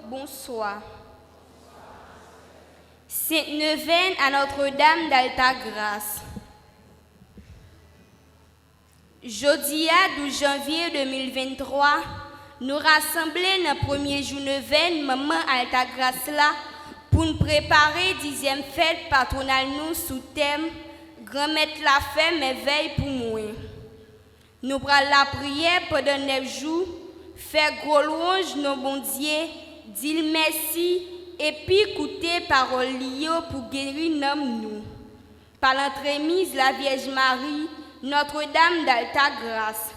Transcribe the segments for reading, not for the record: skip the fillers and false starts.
Bonsoir. Sainte Neuvaine à Notre-Dame d'Alta-Grâce. Jeudi 12 janvier 2023, nous rassemblons dans le premier jour neuvaine, maman Alta-Grâce là, pour nous préparer 10e fête patronale nous sous thème Grand-mère la femme éveille pour moi. Nous prenons la prière pendant 9 jours, faire gros louange nos bon Dieu, dire merci et puis écouter parole liée pour guérir nous. Par l'entremise la Vierge Marie, Notre-Dame d'Alta-Grâce.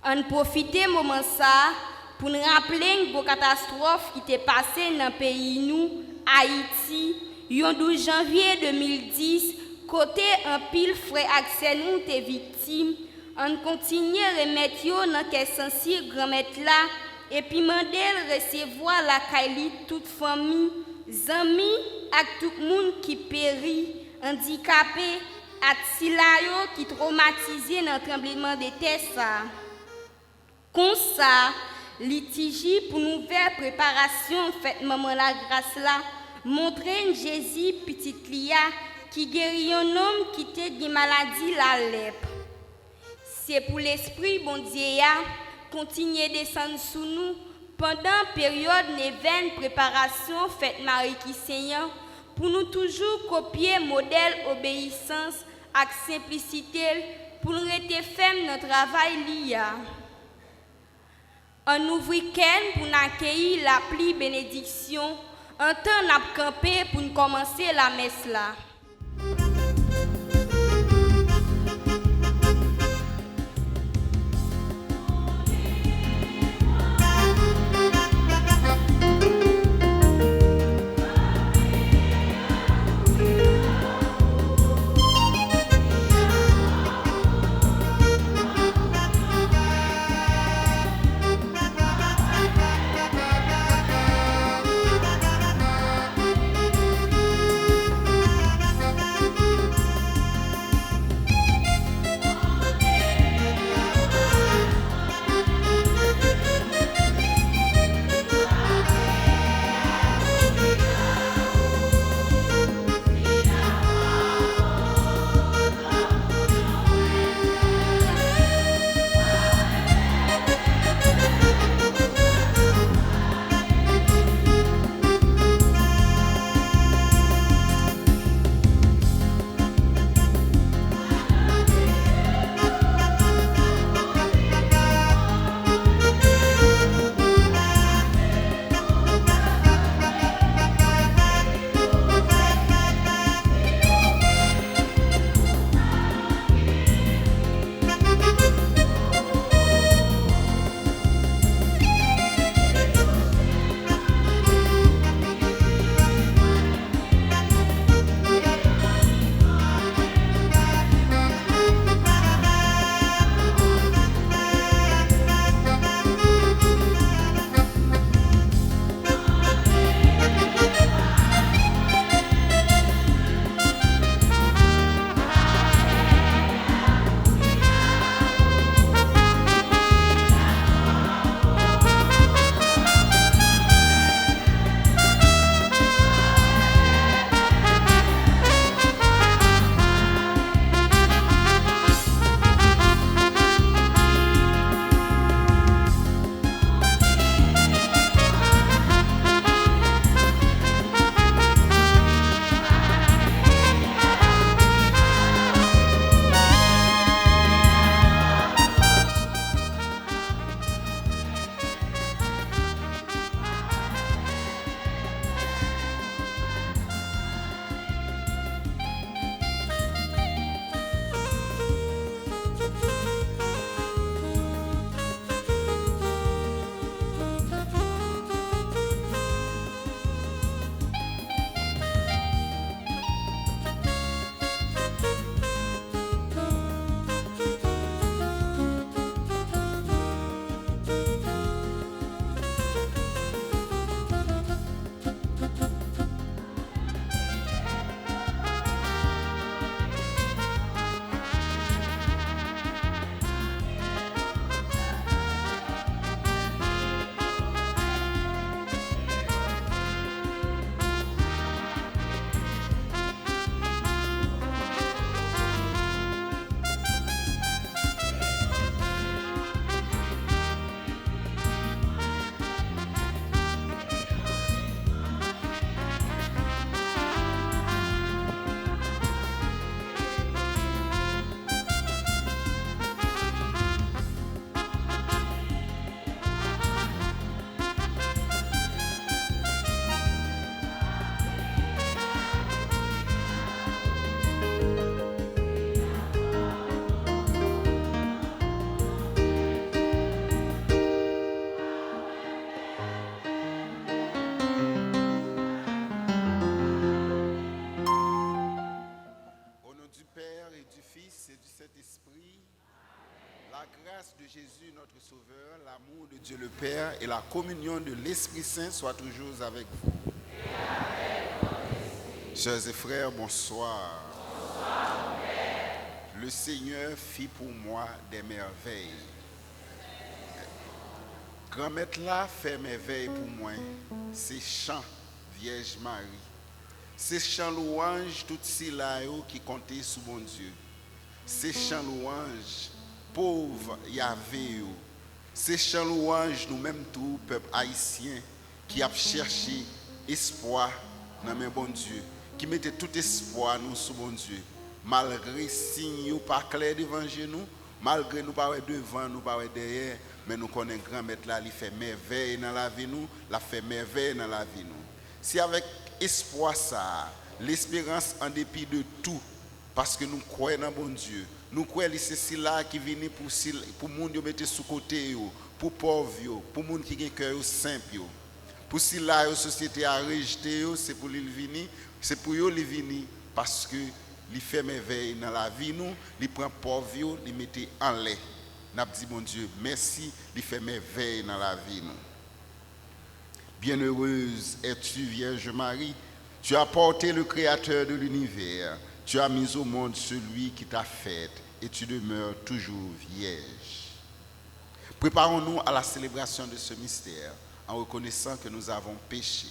On profite de moment ça pour nous rappeler une catastrophe qui était passée dans le pays nous, Haïti, le 12 janvier 2010, côté un pile frère Axel nous était victime. On continue à remettre dans quel sensible grand-mère là et puis demander recevoir la caille toute famille, amis et tout le monde qui périt, handicapé, et qui traumatisé dans le tremblement de terre. Comme ça, litige pour nous faire préparation fête maman la grâce là, montrer Jésus petite Lia qui guérit un homme qui était de maladie la lèpre. C'est pour l'esprit bon Dieu continuer à descendre sous nous pendant période neuvaine préparation fête Marie qui Seigneur pour nous toujours copier modèle obéissance et simplicité pour nous rester ferme notre travail lié. On ouvre week-end pour nous accueillir la plie bénédiction un temps n'a campé pour nous commencer la messe là. grâce de Jésus, notre Sauveur, l'amour de Dieu le Père et la communion de l'Esprit Saint soient toujours avec vous. Chers et frères, bonsoir. Bonsoir, le Seigneur fit pour moi des merveilles. Grand-mère là fait merveille pour moi. C'est chant, Vierge Marie. C'est chant louange, tout si là qui comptait sous bon Dieu. C'est chant louange, pauvre Yahvé. C'est chant louange, nous-mêmes tout, peuple haïtien, qui a cherché espoir dans mes bon Dieu, qui mettait tout espoir nous sous bon Dieu. Malgré signe pas clair devant nous, malgré nous pas devant, nous pas derrière, mais nous connaissons grand maître là, il fait merveille dans la vie nous, la fait merveille dans la vie nous. Si avec espoir ça, l'espérance en dépit de tout, parce que nous croyons dans bon Dieu, nous croyons que c'est là qui vient pour les gens qui mettent sous côté, pour les pauvres, pour les gens qui ont un cœur simple. Pour si la société a rejeté, c'est pour lui venir, c'est pour eux lui venir, parce que il fait merveille dans la vie nous, il prend pauvre, il met en l'air. N'a dit mon Dieu, merci, il fait merveille dans la vie nous. Bienheureuse es-tu, Vierge Marie, tu as porté le Créateur de l'univers, tu as mis au monde celui qui t'a fait et tu demeures toujours vierge. Préparons-nous à la célébration de ce mystère en reconnaissant que nous avons péché.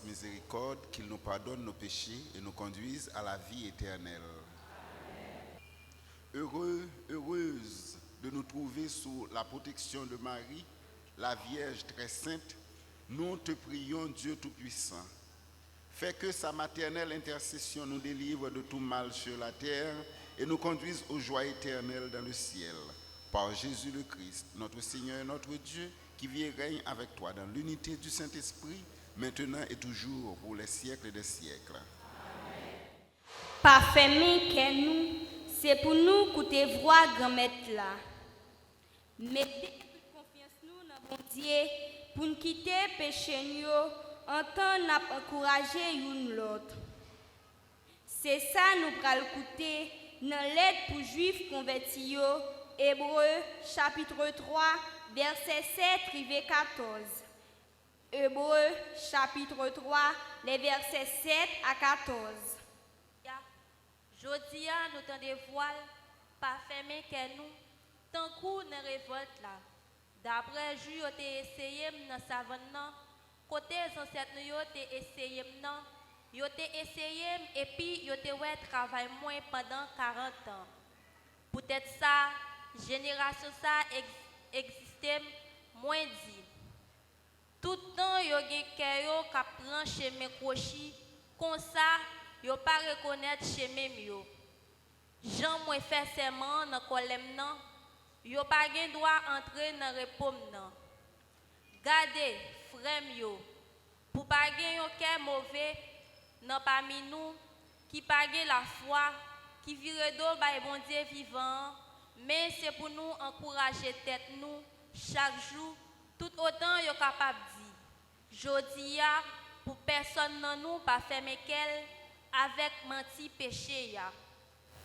Miséricorde, qu'il nous pardonne nos péchés et nous conduise à la vie éternelle. Heureux, heureuse de nous trouver sous la protection de Marie, la Vierge très sainte, nous te prions, Dieu Tout-Puissant. Fais que sa maternelle intercession nous délivre de tout mal sur la terre et nous conduise aux joies éternelles dans le ciel. Par Jésus le Christ, notre Seigneur et notre Dieu, qui vit et règne avec toi dans l'unité du Saint-Esprit, maintenant et toujours, pour les siècles des siècles. Parfait que nous, c'est pour nous que te voir grand-mère là. Mettez toute confiance nous dans bon Dieu pour nous quitter péché nous, en temps n'a encouragé une l'autre. C'est ça nous pral écouter dans l'aide pour juifs convertis, Hébreux chapitre 3, verset 7 rivé 14. Hébreux chapitre 3, les versets 7 à 14. Jodia nous t'en dévoile, pas fermé que nous, tant coup dans révolte là. D'après Dieu, tu essayé dans savane, côté ancêtres nous tu essayé non, tu essayé et puis tu ouais travail moins pendant 40 ans. Peut-être ça, génération ça existait moins dit. Tout le temps, yo gen kè yo ka pran chemin crochi, comme ça, yo pas reconnaître chemin yo. Jean moi fait serment dans kolem nan, yo pas gen droit entrer dans repom nan. Gardez, frère yo, pour pas gen yon kè mauvais nan parmi nous qui pas gen la foi, qui vire do bay bon Dieu vivant, mais c'est pour nous encourager tête nous chaque jour tout autant yo capable dit. Jodi ya pour personne nan nous pas fermer qu'elle avec menti péché ya.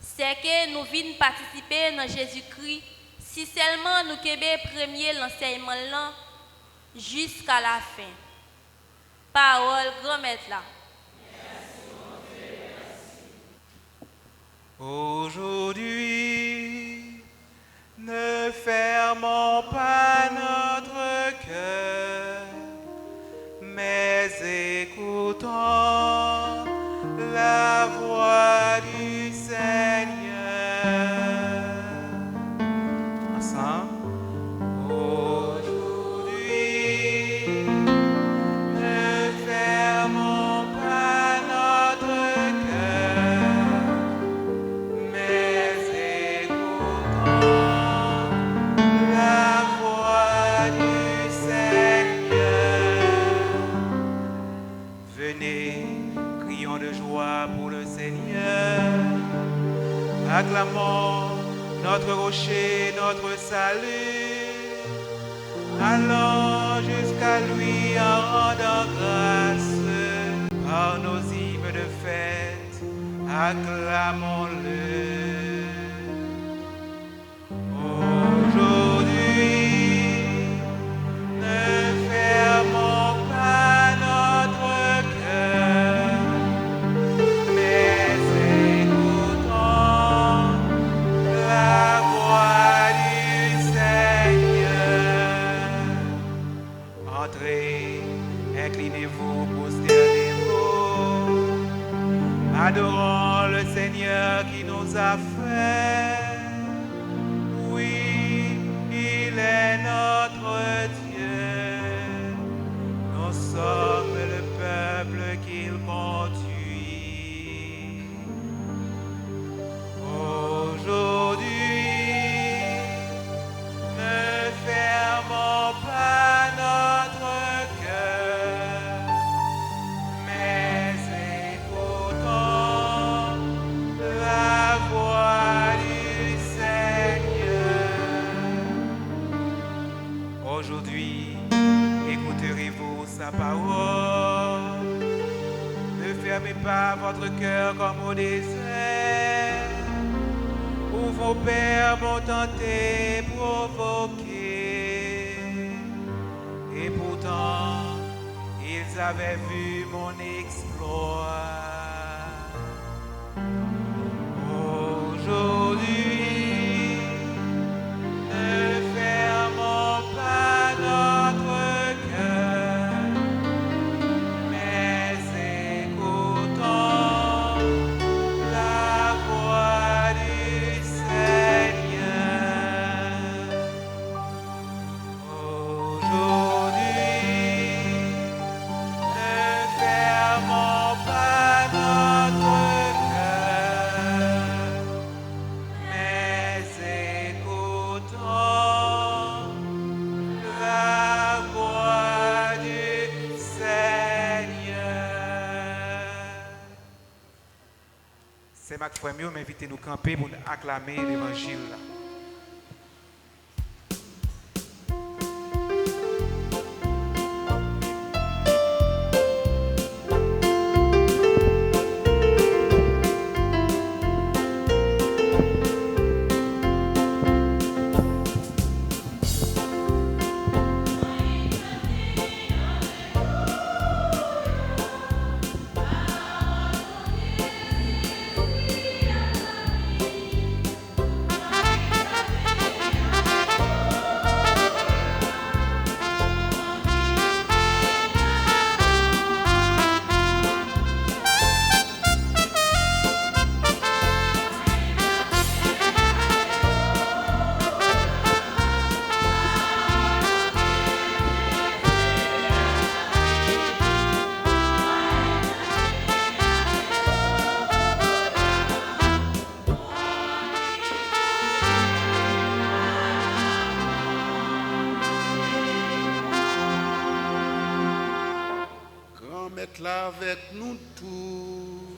C'est que nous venons participer dans Jésus-Christ si seulement nous kebe premier l'enseignement là jusqu'à la fin. Parole grand maître là. Aujourd'hui, ne fermons pas notre cœur, mais écoutons la voix du Seigneur. Ensemble. Aujourd'hui, ne fermons pas notre cœur, mais écoutons la voix du Seigneur. Venez, crions de joie pour le Seigneur. Acclamons notre rocher, notre salut. Allons jusqu'à lui en rendant grâce. Par nos hymnes de fête, acclamons-le. Aujourd'hui, ne fermons pas notre cœur, mais écoutons la voix du Seigneur. Entrez, inclinez-vous, prosternez-vous. Adorons le Seigneur qui nous a fait. Oui, il est notre Dieu. Nous sommes le peuple qu'il conduit. Aujourd'hui, ne fermons pas notre cœur, mais écoutons la voix du Seigneur. Aujourd'hui, écouterez-vous sa parole. Ne fermez pas votre cœur comme au désert, où vos pères m'ont tenté, provoqué. Et pourtant, ils avaient vu mon exploit. Aujourd'hui, ne fermons pas notre cœur, mais écoutons la voix du Seigneur. Aujourd'hui, ne fermons pas notre cœur, mais écoutons la voix du Seigneur. C'est Mac Frère m'invite nous camper pour acclamer l'évangile. être là avec nous tous.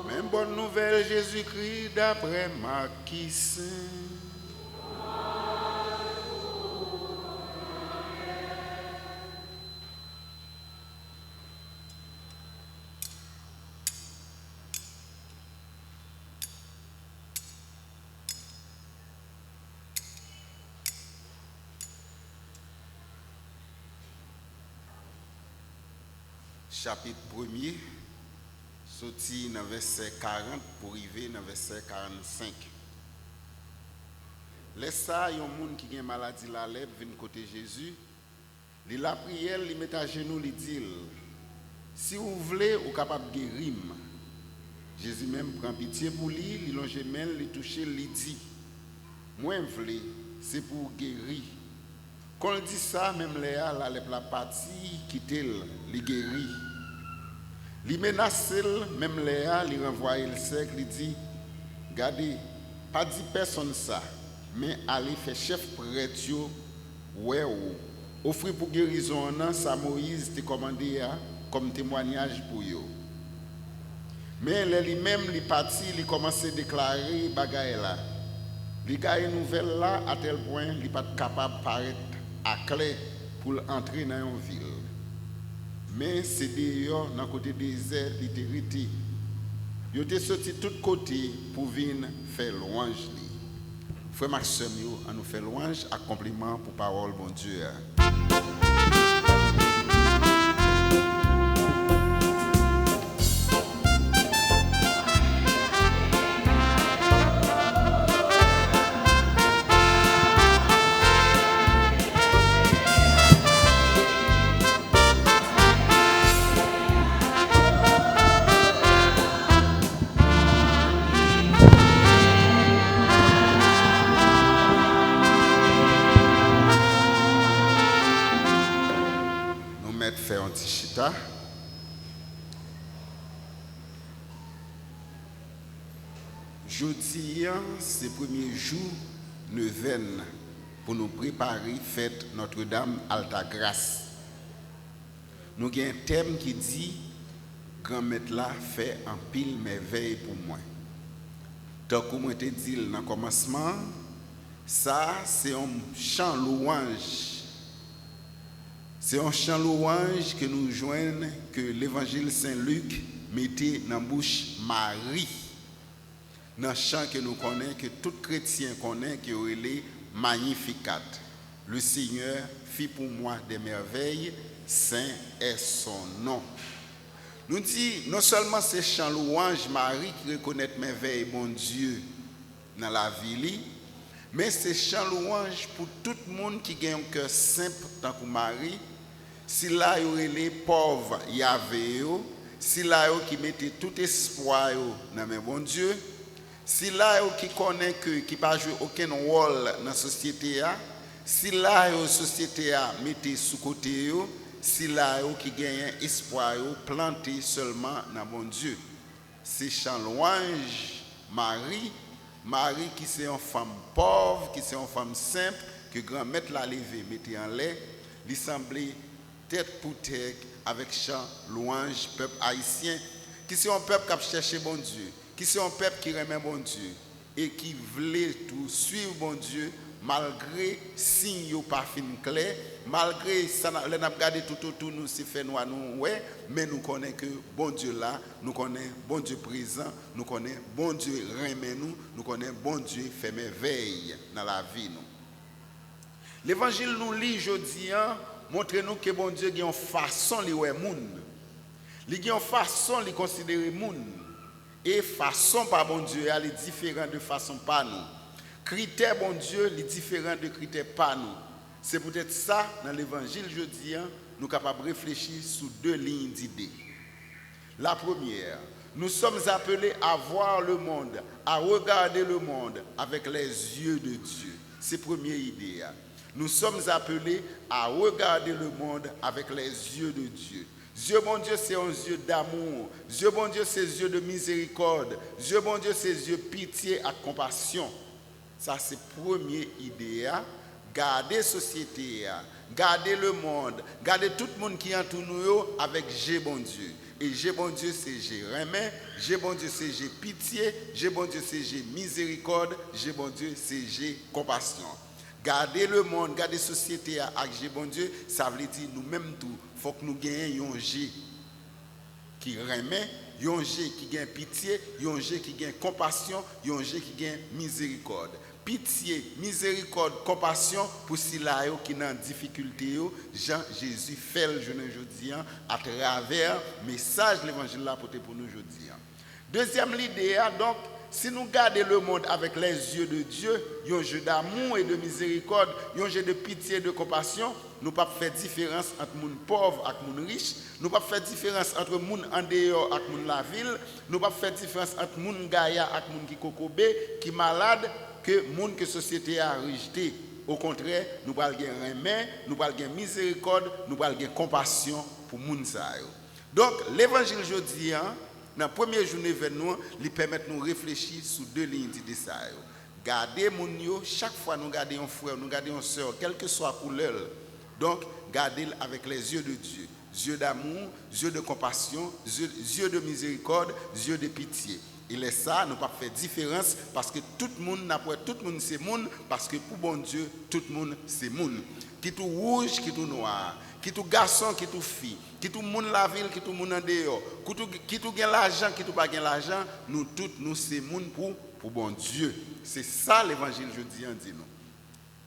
Même bonne nouvelle, Jésus-Christ, d'après Marquis. Chapitre 1er, sorti dans verset 40 pour arriver dans verset 45. Laisse ça, il y a un monde qui a une maladie la lèvre, vient côté Jésus. Il a prié, il met à genoux, il dit, si vous voulez, vous êtes capable de guérir. Jésus même prend pitié pour lui, il longe main, il touche, il dit, moi je veux, c'est pour guérir. Quand il dit ça, même Léa, la partie quitte il guérit. Il menace, même Léa, il renvoie le sec, il dit, regardez, pas dit personne ça, mais allez faire chef prêtre, ouais, offrir pour guérison, ça Moïse t'a commandé comme témoignage pour eux. Mais lui-même, il est parti, il commence à déclarer bagaille là. Il a une nouvelle là à tel point, il n'est pas capable de paraître à clé pour entrer dans une ville. Mais c'est d'ailleurs dans le côté désert, l'itérité. Ils étaient sortis de tous côtés pour venir faire louange. Frère Maxime, on nous fait louange, accomplissement pour parole, bon Dieu. Faire un petit chita. Jeudi, c'est le premier jour neuvaine pour nous préparer fête Notre-Dame Alta Grâce. Nous avons un thème qui dit grand-mère là fait un pile merveille pour moi. Tant que moi te dit dans le commencement, ça c'est un chant louange. C'est un chant louange que nous joignons, que l'évangile Saint-Luc mettait dans la bouche Marie. Dans le chant que nous connaissons, que tout chrétien connaît, qui est Magnificat. Le Seigneur fit pour moi des merveilles, saint est son nom. Nous disons, non seulement c'est chant louange Marie qui reconnaît merveille, bon Dieu, dans la vie, mais c'est chant louange pour tout le monde qui a un cœur simple, tant que Marie. Si là, il y a les pauvres, il y avait, si là, qui mettait tout espoir dans le bon Dieu, si là, qui connaît que qui pas jouer aucun rôle dans la société, si là, la société mettait sous côté, si là, qui gagne espoir, planté seulement dans le bon Dieu. C'est chant louange, Marie qui c'est une femme pauvre, qui c'est une femme simple, que grand-mère l'a levé, mettait en lait, lui semblait tête pour tête avec chant louange peuple haïtien qui c'est un peuple qui a cherché bon Dieu, qui c'est un peuple qui remet bon Dieu et qui voulait tout suivre bon Dieu malgré signe pas fin clair, malgré ça on a regardé tout autour nous c'est fait noir nous ouais, mais nous connaissons que bon Dieu là, nous connaissons bon Dieu présent, nous connaissons bon Dieu remet nous connaissons bon Dieu fait merveille dans la vie nous. L'évangile nous lit aujourd'hui montre-nous que bon Dieu a une façon de voir les gens. Il a une façon de considérer les gens. Et façon par bon Dieu, elle est différente de façon par nous. Critère bon Dieu, est différent de critères par nous. C'est peut-être ça, dans l'évangile jeudi, nous sommes capables de réfléchir sur deux lignes d'idées. La première, nous sommes appelés à voir le monde, à regarder le monde avec les yeux de Dieu. C'est la première idée. Nous sommes appelés à regarder le monde avec les yeux de Dieu. Dieu bon Dieu, c'est un yeux d'amour. Dieu bon Dieu, c'est un yeux de miséricorde. Dieu bon Dieu, c'est un yeux de pitié et compassion. Ça, c'est la première idée. garder la société, garder le monde, garder tout le monde qui entoure nous avec G bon Dieu. Et G bon Dieu, c'est G remet, G bon Dieu, c'est G pitié, G bon Dieu, c'est G miséricorde, G bon Dieu, c'est G compassion. Garder le monde, garder la société avec G bon Dieu, ça veut dire nous-mêmes tout. Il faut que nous gagnions un G qui remet, un G qui gagne pitié, un G qui gagne compassion, un G qui gagne miséricorde. Pitié, miséricorde, compassion pour ceux qui sont en difficulté, Jean Jésus fait le jeune aujourd'hui à travers le message de l'évangile là pour nous aujourd'hui. Deuxième idée, donc, si nous gardons le monde avec les yeux de Dieu, un jeu d'amour et de miséricorde, un jeu de pitié et de compassion, nous ne pouvons pas faire différence entre les gens pauvres et les gens riches, nous ne pouvons pas faire différence entre les gens en dehors et les gens de la ville, nous ne pouvons pas faire différence entre les gens gaïa et les gens qui kokobé, qui sont malades, que les gens que la société a rejeté. Au contraire, nous pouvons gagner remède, nous pouvons gagner miséricorde, nous pouvons gagner compassion pour les gens. Donc, l'évangile aujourd'hui, dans la première journée vers nous, il permet de nous réfléchir sur deux lignes d'idées. Garder mon yo, chaque fois nous gardons un frère, nous gardons une soeur, quelle que soit la couleur. Donc, gardez avec les yeux de Dieu. Yeux d'amour, yeux de compassion, yeux de miséricorde, yeux de pitié. Il est ça, nous ne pouvons pas faire différence parce que tout le monde c'est monde, parce que pour bon Dieu, tout le monde c'est monde. Qui tout rouge, qui tout noir, qui tout garçon, qui tout fille, qui tout monde la ville, qui tout monde en dehors, qui tout gagne l'argent, qui tout pas gagne l'argent, nous tous nous c'est monde pour bon Dieu. C'est ça l'évangile jeudi en dit nous.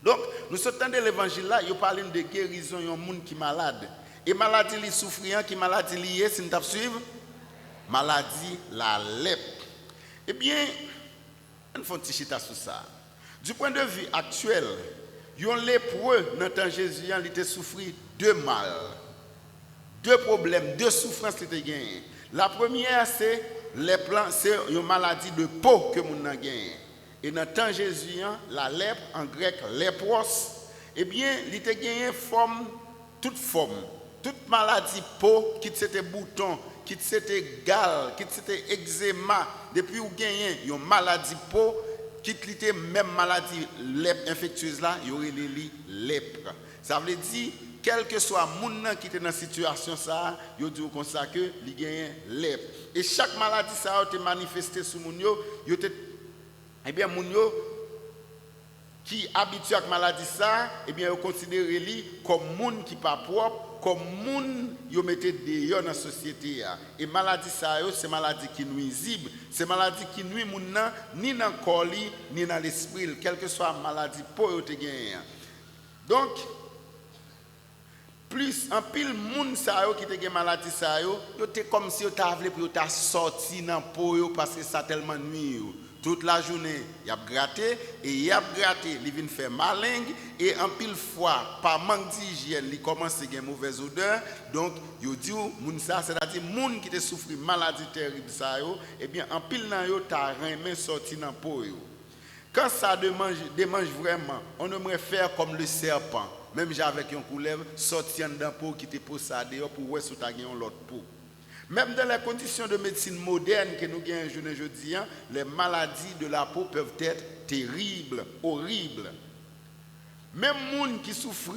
Donc, nous sortons de l'évangile là, il parle de guérison, il y a un monde qui est malade. Et maladie li souffrant, qui maladie liée, si nous suivre, maladie la lèpre. Eh bien, on fait un petit chita sur ça. Du point de vue actuel, un lépreux dans le temps de Jésus, il était souffert deux mal, deux problèmes, deux souffrances qu'il a gagnées. La première, c'est une maladie de peau que nous avons gagnée. Et dans le temps de Jésus, la lèpre, en grec, lépros, eh bien, il a gagné toute maladie peau, qui c'était bouton, qui c'était gale, qui c'était eczéma, depuis où gagnez une maladie peau, qui était même maladie lèpre infectieuse là, il y aurait les lèpre. Ça veut dire, quel que soit le monde qui était dans cette situation, il dit comme ça que il gagne lèpre. Et chaque maladie ça a été manifestée sur moun yo, eh bien moun yo qui habitué à la maladie ça, eh bien, ils considèrent lui comme monde qui pas propre, comme monde qui mettait dehors dans la société. Et maladie ça, c'est maladie qui nuisible, c'est maladie qui nuit moun nan, ni dans le corps ni dans l'esprit, quelle que soit la maladie pour te gagner. Donc, plus en pile moun sa yo qui te gen maladie sa yo, te comme si yo t'a vle pour ta sorti dans peau parce que ça tellement nuit yo. Toute la journée, il a gratté et il a gratté, il vient faire malingue et en pile fois, par manque d'hygiène, il commence à avoir une mauvaise odeur. Donc, il dit, c'est-à-dire, les gens qui souffrent de maladie terrible, eh bien, en pile, ils ont rien sorti dans la peau. Quand ça démange vraiment, on aimerait faire comme le serpent, même avec une couleuvre, sortir dans la peau qui te pose ça dehors pour voir si tu as l'autre peau. Même dans les conditions de médecine moderne que nous avons aujourd'hui, les maladies de la peau peuvent être terribles, horribles. Même les gens qui souffrent,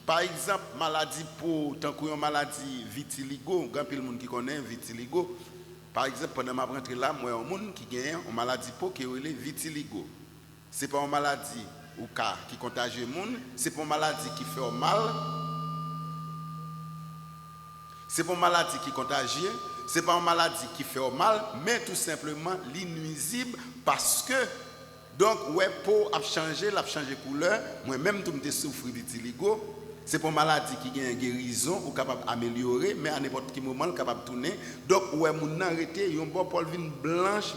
par exemple, maladie peau, tant qu'une maladie vitiligo, grand pile monde qui connaît vitiligo. Par exemple, pendant ma rentrée là, moi, un monde qui a une maladie peau qui est vitiligo. Ce n'est pas une maladie qui contagie les gens, ce n'est pas une maladie qui fait mal. Ce n'est pas une maladie qui est contagieuse, ce n'est pas une maladie qui fait mal, mais tout simplement l'inuisible parce que, donc, ouais, peau a changé de couleur. Moi-même, tout me souffre de vitiligo. Ce n'est pas une maladie qui a une guérison ou capable d'améliorer, mais à n'importe quel moment, capable de tourner. Donc, ouais, mon arrêté, il y a une bonne peau blanche.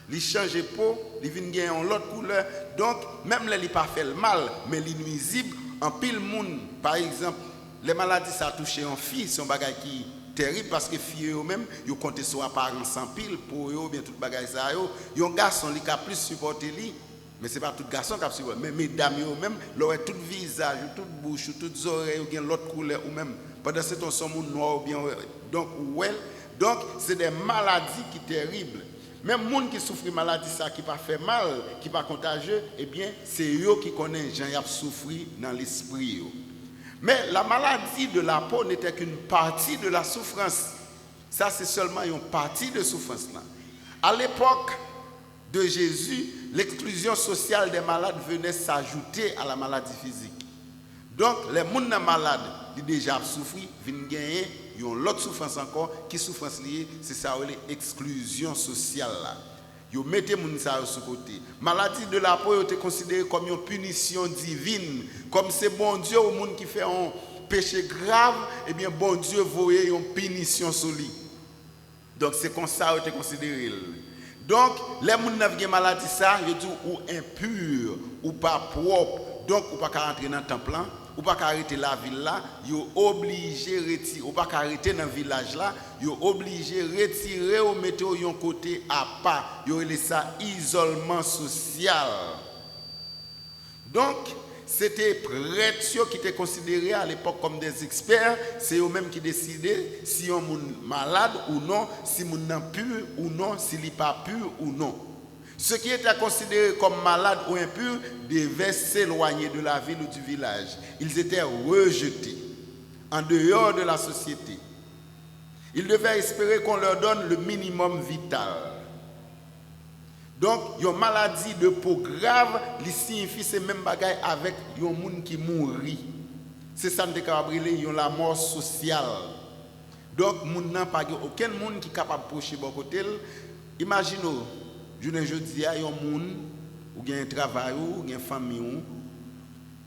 Il change de peau, il vient gagner une autre couleur. Donc, même là, il n'a pas fait le mal, mais l'inuisible, en pile monde, par exemple, les maladies, ça touche en fille, c'est un bagage qui est terrible parce que les filles eux-mêmes, ils comptent sur apparence en pile pour eux, bien tout bagage ça. Ils ont garçon qui a plus supporté lui, mais ce n'est pas tout garçon qui a supporté. Mais mesdames eux-mêmes, leur tout visage, toute bouche, toutes oreilles, ils ont l'autre couleur ou même. Pendant ce temps, ils sont noir ou bien. Donc, ouais. Donc, c'est des maladies qui sont terribles. Même les gens qui souffrent de maladie ça qui pas fait mal, qui pas contagieux, eh bien, c'est eux qui connaissent gens qui souffrent dans l'esprit. Mais la maladie de la peau n'était qu'une partie de la souffrance. Ça, c'est seulement une partie de souffrance là. À l'époque de Jésus, l'exclusion sociale des malades venait s'ajouter à la maladie physique. Donc, les gens malades qui déjà souffrent, viennent gagner une autre souffrance encore, qui souffrance liée, c'est ça l'exclusion sociale là. Vous mettez les gens sur côté. Maladie de la peau est considérée comme une punition divine, comme c'est bon Dieu au monde qui fait un péché grave, eh bien bon Dieu voyait une punition sur lui. Donc c'est comme ça que c'est considéré. Donc les gens qui ont maladie ça, ils disent ou impur ou pas propre, donc ou pas rentrer dans le temple, ou pas arrêter la ville là, ils sont obligés de retirer, ou pas arrêter dans le village là, ils sont obligés de retirer ou mettre un côté à part. Ils ont ça isolement social. Donc c'était prêtres qui étaient considérés à l'époque comme des experts, c'est eux-mêmes qui décidaient si on est malade ou non, si on est pur ou non, s'il n'est pas pur ou non. Ceux qui étaient considérés comme malades ou impurs devaient s'éloigner de la ville ou du village. Ils étaient rejetés en dehors de la société. Ils devaient espérer qu'on leur donne le minimum vital. Donc, une maladie de peau grave, il signifie ces mêmes bagailles avec un monde qui mourit. C'est ça que nous avons la mort sociale. Donc, il n'y a pas aucun monde qui est capable de procher de côté. Imaginez, je dis, il y a un monde, ou un travail, ou une famille,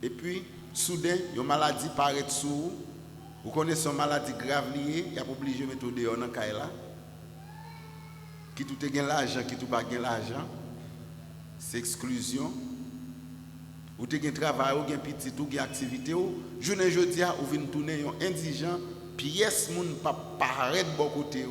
et puis, soudain, une maladie paraît sous. Vous connaissez une maladie grave liée, il y a obligé de mettre dehors dans le cas là. Qui tout est l'argent, qui tout pas l'argent, c'est exclusion. Ou tu as un travail, ou un petit, ou une activité, je ne dis pas, ou venez tourner un indigent, pièce moun pas paraître de bon côté,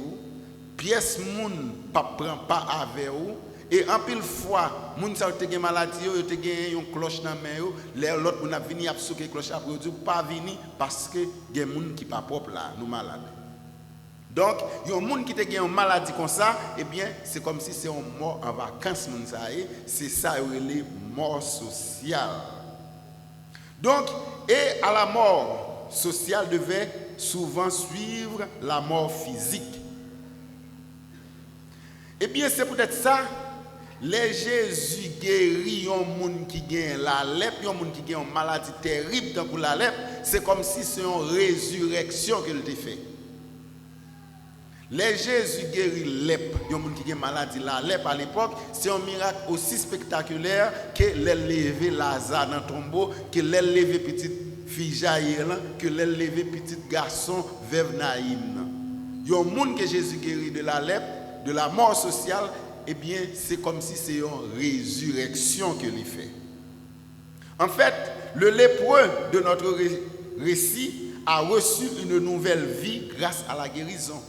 pièce moun pas prend pas avec vous. Et en pile fois, moun sa te gen maladie, yo te gen yon cloche dans main yo, l'autre moun a vini a souke cloche après yo pas vini parce que gen moun qui pas propre là, nous malades. Donc, il y a un monde qui a une maladie comme ça, eh bien, c'est comme si c'est un mort en vacances, c'est ça, les mort sociale. Donc, et à la mort sociale devait souvent suivre la mort physique. Eh bien, c'est peut-être ça, les Jésus guérit un monde qui gagne la lèpre, un monde qui gagne une maladie terrible dans la lèpre, c'est comme si c'est une résurrection qu'il a fait. Les Jésus guérit lèpre, il y a des gens qui ont maladie la lèpre à l'époque, c'est un miracle aussi spectaculaire que les lever Lazare dans le tombeau, que les lever petite fille Jaïr, que les lever petit garçon veuve Naïm. Il y a des gens que Jésus guérit de la lèpre, de la mort sociale, eh bien c'est comme si c'est une résurrection que lui fait. En fait, le lépreux de notre récit a reçu une nouvelle vie grâce à la guérison.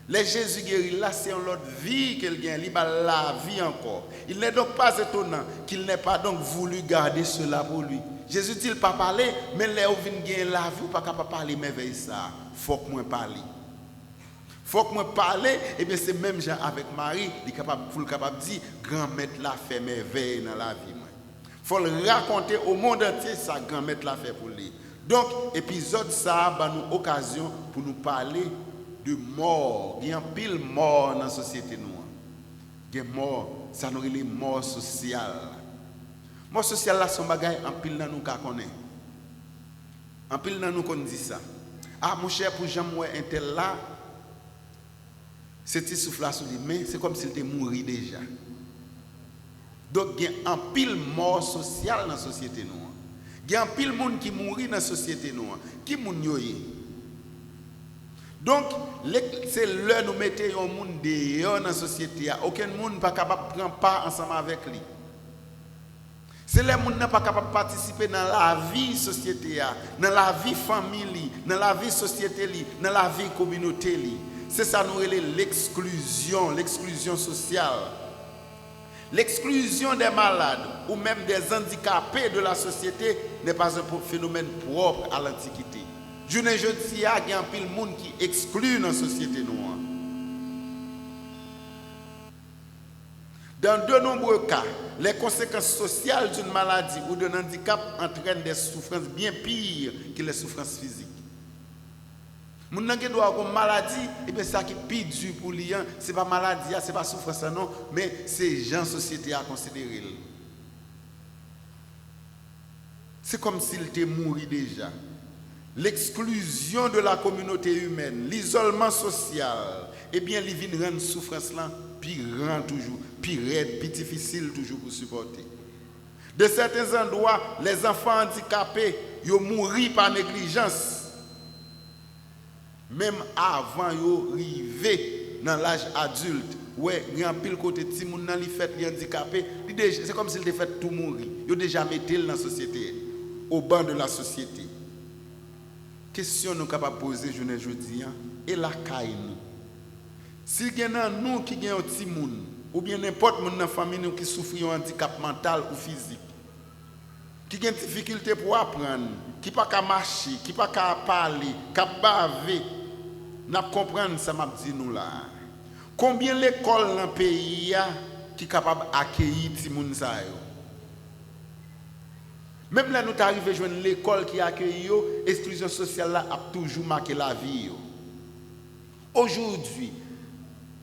Les Jésus guéri là, c'est une autre vie qu'il gagne, il a la vie encore. Il n'est donc pas étonnant qu'il n'ait pas donc voulu garder cela pour lui. Jésus dit, il pas parler, mais les où vient gagner la vie, pas capable parler, mais veille ça, faut que moi parler. Faut que moi parler, et bien c'est même gens avec Marie, il est capable de dire, grand-mère l'a fait merveille dans la vie. Faut le raconter au monde entier, ça grand-mère l'a fait pour lui. Donc, épisode ça, bah, nous occasion pour nous parler de mort. Il y a un pile mort dans la société. Il y a mort, ça nous est mort sociale. Mort sociale, là, c'est un bagage en pile dans nous qu'on connaît. En pile dans nous qu'on dit ça. Ah, mon cher, pour jamais un tel là, c'est souffle là sur lui, mais c'est comme s'il était mort déjà. Donc, il y a un pile mort sociale dans la société. Il y a un pile monde qui mourit dans la société. Qui moun yoye? Donc, c'est là nous mettons un monde dehors dans la société. Aucun monde n'est pas capable de prendre part ensemble avec lui. C'est là que nous ne pas capable de participer dans la vie société, dans la vie famille, dans la vie société, dans la vie communauté. C'est ça nous l'exclusion sociale. L'exclusion des malades ou même des handicapés de la société n'est pas un phénomène propre à l'Antiquité. Je ne dis pas qu'il y a un pile monde qui exclut dans la société noire. Dans de nombreux cas, les conséquences sociales d'une maladie ou d'un handicap entraînent des souffrances bien pires que les souffrances physiques. Mon qui doit avoir une maladie, et bien ça qui est plus dur pour lui, c'est pas maladie, c'est pas souffrance non, mais c'est gens société à considérer. C'est comme s'il était mort déjà. L'exclusion de la communauté humaine, l'isolement social, eh bien, il vient rendre souffrance là pire toujours, pire raide, plus difficile toujours pour supporter. De certains endroits, les enfants handicapés, ils mourent par négligence. Même avant d'arriver dans l'âge adulte, ouais, il y a un pile côté de moun nan li fait li handicapé, c'est comme s'il était fait tout mourir. Il a déjà mis dans la société, au banc de la société. Question nous capable poser aujourd'hui et la caille nous. Si il y a nous qui gagne un petit monde ou bien n'importe monde dans la famille nous qui souffre d'un handicap mental ou physique, qui a une difficulté pour apprendre, qui pas qu'à marcher, qui pas qu'à parler, qu'à baver, n'a comprendre ça m'a dit nous là. Combien l'école dans le pays qui est capable d'accueillir ces gens ça yo? Même là nous arrivons à joindre l'école qui accueille yo, l'exclusion sociale là a toujours marqué la vie yo. Aujourd'hui,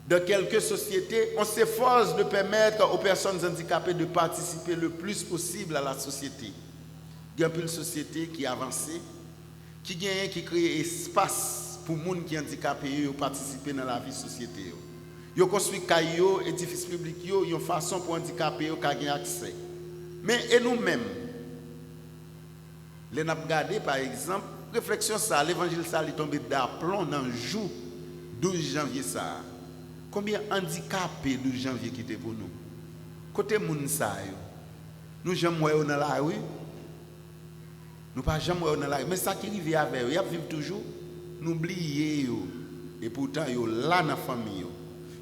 dans quelques sociétés, on s'efforce de permettre aux personnes handicapées de participer le plus possible à la société. Il y a une société qui avance, qui gagne, qui crée espace pour les gens qui sont handicapés de participer dans la vie de la société. Ils construisent des édifices publics, ils ont une façon pour les handicapés de gagner accès. Mais et nous-mêmes, les nous regardé par exemple, réflexion ça, l'évangile ça est tombé d'aplomb dans le jour 12 janvier ça. Combien de handicapés 12 janvier qui étaient pour nous? Côté moun sa yo. Nous jamais dans la rue. Nous pas jamais dans la rue. Mais ça qui arrive avec eux, ils vivent toujours. Nous oublions. Et pourtant, ils sont là dans la famille.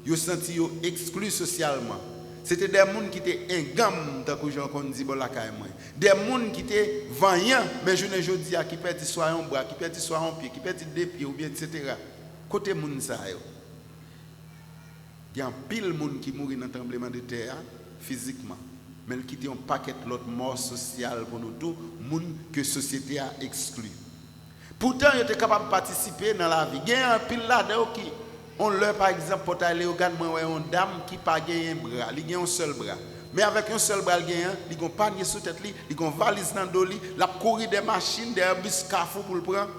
Ils sont sentis exclus socialement. C'était des gens qui étaient ingames, tant que j'en dit bon la caille moi. Des gens qui étaient vaillants, mais je ne dis pas qui perdent soit un bras, qui perdent soit un pied, qui perdent deux pieds ou bien etc. Côté moun sa yo. Il y a un pile de monde qui mourent dans le tremblement de terre physiquement, mais qui ont un paquet de l'autre mort sociale pour nous tous, monde que la société a exclu. Pourtant, ils étaient capables de participer dans la vie. Il y a un pile là qui on leur par exemple pour aller au gouvernement une dame qui pas gagné un bras, il a un seul bras. Mais avec un seul bras, il a un panier sous tête, il a une valise dans le dos, il a couru des machines, des bus Carrefour pour le prendre.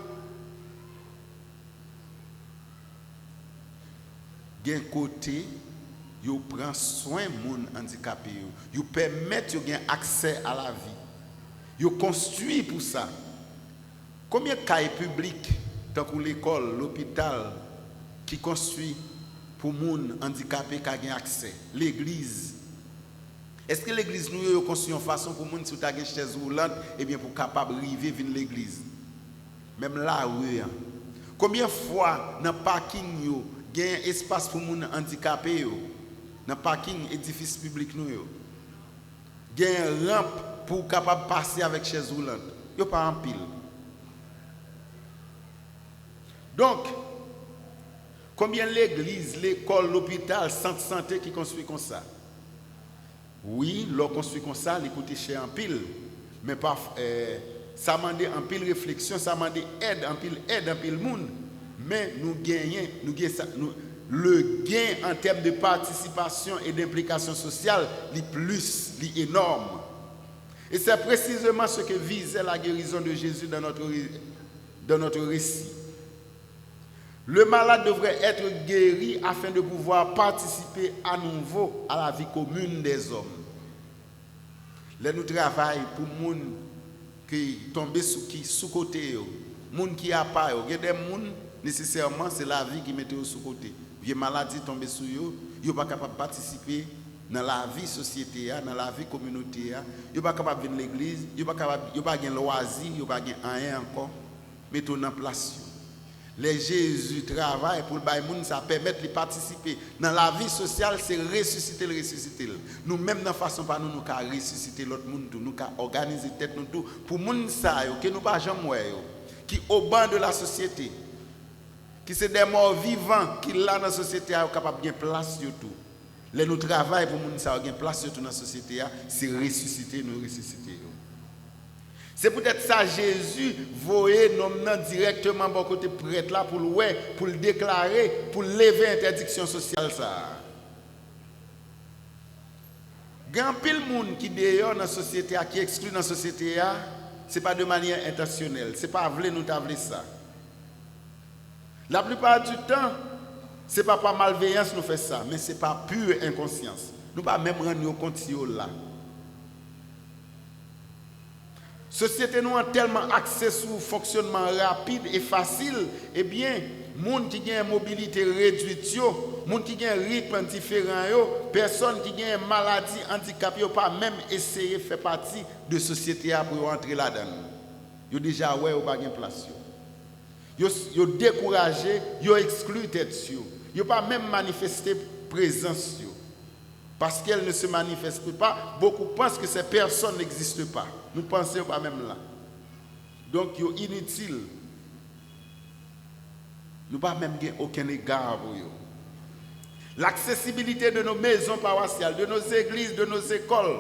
D'un côté, ils prennent soin des gens handicapés, ils permettent de gagner accès à la vie. Ils construisent pour ça. Combien de cas publics, tant que l'école, l'hôpital, qui construit pour les gens handicapés qui ont accès? L'église. Est-ce que l'église nous a construit une façon pour les gens qui ont une chaise roulante et bien pour capable d'arriver à l'église? Même là, oui. Combien de fois dans le parking, il y a un espace pour les gens handicapés dans le parking édifice public nous il y a une rampe pour capable passer avec chaise roulante. Il n'y a pas en pile. Donc, combien l'église, l'école, l'hôpital, centre de santé qui construit comme ça? Oui, l'on construit comme ça, il coûte cher en pile. Mais pas, ça demande en pile réflexion, ça demande aide en pile monde. Mais nous gagnons, le gain en termes de participation et d'implication sociale, est énorme. Et c'est précisément ce que visait la guérison de Jésus dans notre récit. Le malade devrait être guéri afin de pouvoir participer à nouveau à la vie commune des hommes. Là, nous travaillons pour les gens qui tombent sous côté, les gens qui n'ont pas, il y a des gens nécessairement c'est la vie qui met sous côté. Vieux maladie tombe sur eux, ils ne sont pas capables de participer dans la vie société, dans la vie communauté, ils ne sont pas capables de venir à l'église, ils ne sont pas de loisir, ils ne sont pas de rien encore, mettons en place. Les Jésus travaillent pour les gens, ça permet de participer. Dans la vie sociale, c'est ressusciter. Nous-mêmes, dans la façon par nous, nous pouvons ressusciter l'autre monde, nous pouvons organiser tête nous tout pour les gens qui nous pas jamais qui au banc de la société, qui sont des morts vivants, qui là dans la société sont capables de place tout. Les nous travaillons pour nous ça une place surtout dans la société, c'est ressusciter, nous ressusciter. C'est peut-être ça Jésus voyait nous directement bon côté prêtre là pour le déclarer, pour lever interdiction sociale ça. Grand pile monde qui dehors dans la société, qui exclut dans la société, c'est pas de manière intentionnelle, c'est pas vle nous t'avler ça. La plupart du temps, c'est pas par malveillance nous fait ça, mais c'est par pure inconscience. Nous pas même rendre compte là. Société nous a tellement accès sur fonctionnement rapide et facile, eh bien, monde qui a une mobilité réduite, monde qui a un rythme différent, personne qui a une maladie, handicap, yo pas même essayer de faire partie de société pour entrer là-dedans. Yo déjà ouais ou pas de place. Yo découragé, yo exclu tête yo. Yo pas même manifester présence yo. Parce qu'elle ne se manifeste pas, beaucoup pensent que ces personnes n'existent pas. Nous pensons pas même là. Donc, ils sont inutiles. Nous n'avons pas même aucun égard pour eux. L'accessibilité de nos maisons paroissiales, de nos églises, de nos écoles,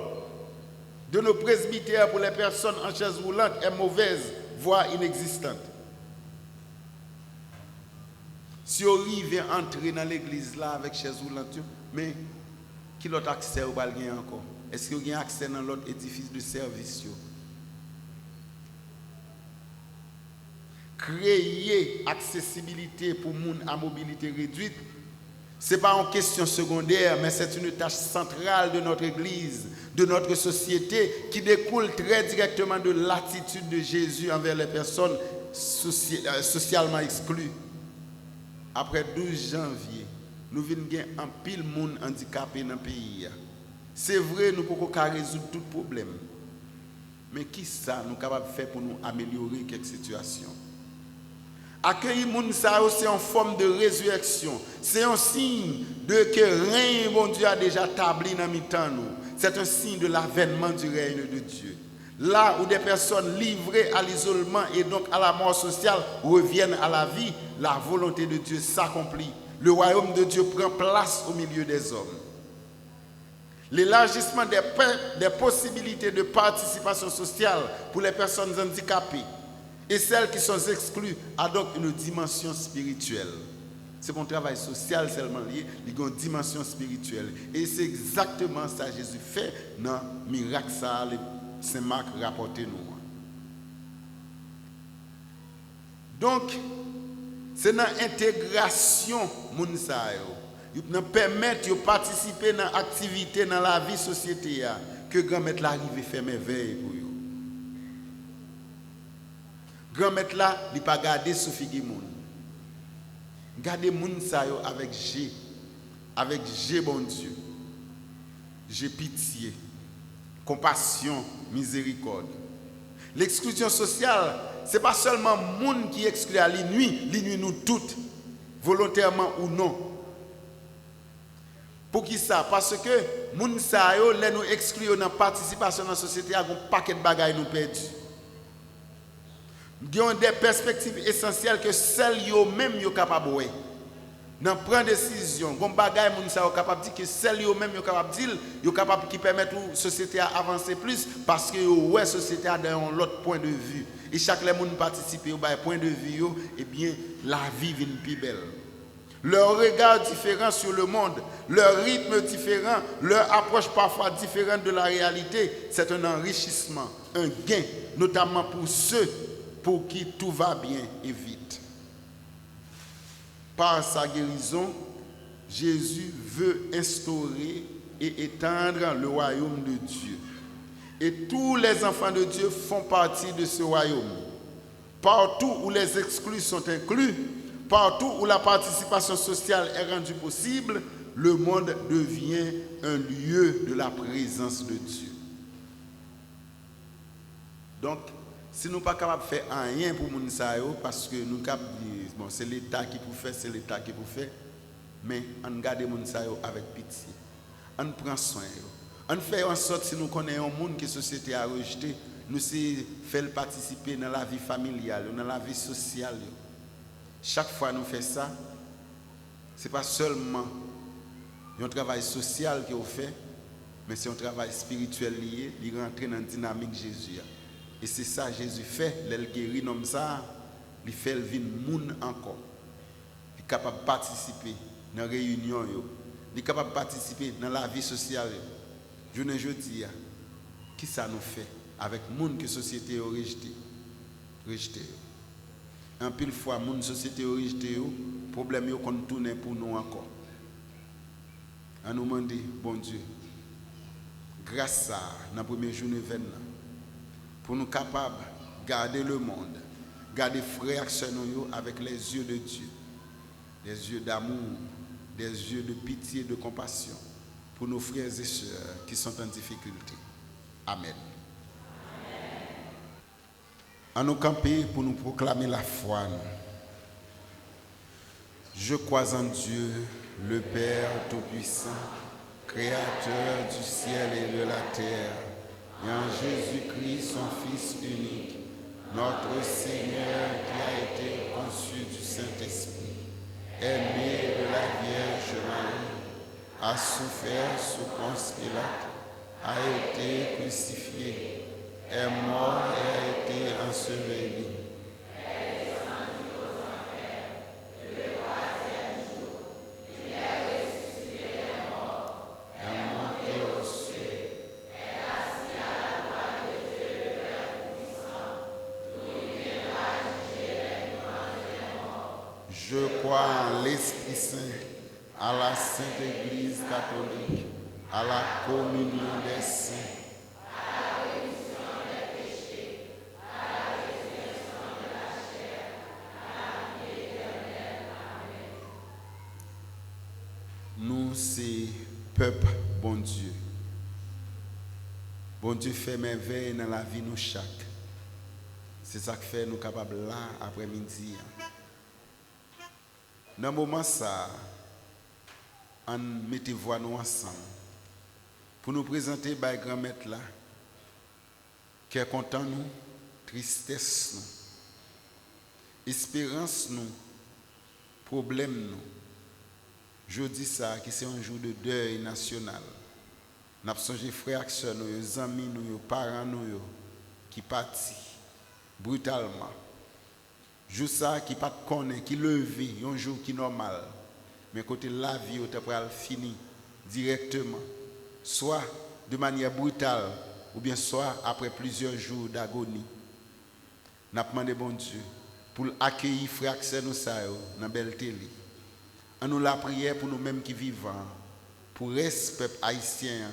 de nos presbytères pour les personnes en chaise roulante est mauvaise, voire inexistante. Si on arrive à entrer dans l'église là avec chaise roulante, mais qui l'autre accès au balgain encore? Est-ce qu'il y a accès dans l'autre édifice de service? Créer accessibilité pour les gens à mobilité réduite, ce n'est pas une question secondaire, mais c'est une tâche centrale de notre Église, de notre société, qui découle très directement de l'attitude de Jésus envers les personnes socialement exclues. Après 12 janvier, nous venons un pile de monde handicapé dans le pays. C'est vrai, nous ne pouvons pas résoudre tout problème. Mais qui ça nous sommes capables de faire pour nous améliorer quelques situations? Accueillir les gens, c'est en forme de résurrection. C'est un signe de que rien, bon Dieu, a déjà établi dans le temps. C'est un signe de l'avènement du règne de Dieu. Là où des personnes livrées à l'isolement et donc à la mort sociale reviennent à la vie, la volonté de Dieu s'accomplit. Le royaume de Dieu prend place au milieu des hommes. L'élargissement des possibilités de participation sociale pour les personnes handicapées et celles qui sont exclues a donc une dimension spirituelle. C'est mon travail social seulement lié, il y a une dimension spirituelle. Et c'est exactement ça que Jésus fait dans le miracle que Saint Marc rapporte nous. Donc, c'est dans l'intégration qui nous permet de participer dans l'activité, dans la vie société, que grand-mère l'arrive fait merveille pour eux. Grand-mère là, il ne pas garder Sophie Guimoun. Gardez moun sa yo avec G bon Dieu. J'ai pitié, compassion, miséricorde. L'exclusion sociale, ce n'est pas seulement moun qui exclut à l'inuit nous toutes, volontairement ou non. Pour qui ça? Parce que moun sa yo, les nous excluons dans la participation dans la société, avec un paquet de bagages nous perdus. Nous avons des perspectives essentielles que celles yo même yo capable de dans prendre décision, gon bagay moun sa yo capable dire que celles yo même yo capable dire, yo capable qui permettre la société à avancer plus parce que ouais société a dans l'autre point de vue et chaque les moun participer au point de vue yo, et bien la vie vient plus belle. Leur regard différent sur le monde, leur rythme différent, leur approche parfois différente de la réalité, c'est un enrichissement, un gain, notamment pour ceux pour qui tout va bien et vite. Par sa guérison, Jésus veut instaurer et étendre le royaume de Dieu. Et tous les enfants de Dieu font partie de ce royaume. Partout où les exclus sont inclus, partout où la participation sociale est rendue possible, le monde devient un lieu de la présence de Dieu. Donc, si nous ne sommes pas capables de faire rien pour nous, parce que nous bon, c'est l'État qui peut faire, c'est l'État qui peut faire, mais on garde les gens avec pitié. On prend soin. On fait en sorte, si nous connaissons un monde que la société a rejeté, nous faisons participer dans la vie familiale, dans la vie sociale. Chaque fois que nous faisons ça, ce n'est pas seulement Il y a un travail social qui est fait, mais c'est un travail spirituel lié, il rentre dans la dynamique de Jésus. Et c'est ça Jésus fait, il guérit comme ça, il fait le vin moun encore. Il est capable de participer dans la réunion, il est capable de participer dans la vie sociale. Je ne dis pas, qui ça nous fait avec les gens que la société a rejeté. En pile fois, la société a rejeté, le problème est qu'on tourne pour nous encore. On nous demande, bon Dieu, grâce à la première journée pour nous capables de garder le monde, garder frères et sœurs avec les yeux de Dieu, des yeux d'amour, des yeux de pitié, de compassion, pour nos frères et sœurs qui sont en difficulté. Amen. À nous camper pour nous proclamer la foi. Je crois en Dieu, le Père Tout-Puissant, Créateur du ciel et de la terre, et en Jésus-Christ, son Fils unique, notre Seigneur qui a été conçu du Saint-Esprit, est né de la Vierge Marie, a souffert sous Ponce Pilate, a été crucifié, est mort et a été enseveli. Je crois en l'Esprit Saint, à la Sainte Église catholique, à la communion des saints, à la rémission des péchés, à la résurrection de la chair, à la vie éternelle. Amen. Nous, c'est peuple, bon Dieu. Bon Dieu fait merveille dans la vie de nous chaque. C'est ça que fait nous capables là après-midi. Dans ce moment, on mette voix nous ensemble pour nous présenter par grand-maître là, qui est content nous, tristesse nous, espérance nous, problème nous. Je dis ça, qui c'est un jour de deuil national. Nous avons songé frères et sœurs, nos amis, nos parents, nous, qui partent brutalement. Jour ça qui pas connaît, qui levé, un jour qui normal. Mais côté la vie, on va finir directement, soit de manière brutale, ou bien soit après plusieurs jours d'agonie. Nous avons demandé bon Dieu pour accueillir frères et nous dans la belle télé. On nous la prière pour nous-mêmes qui vivons, pour rester peuple haïtien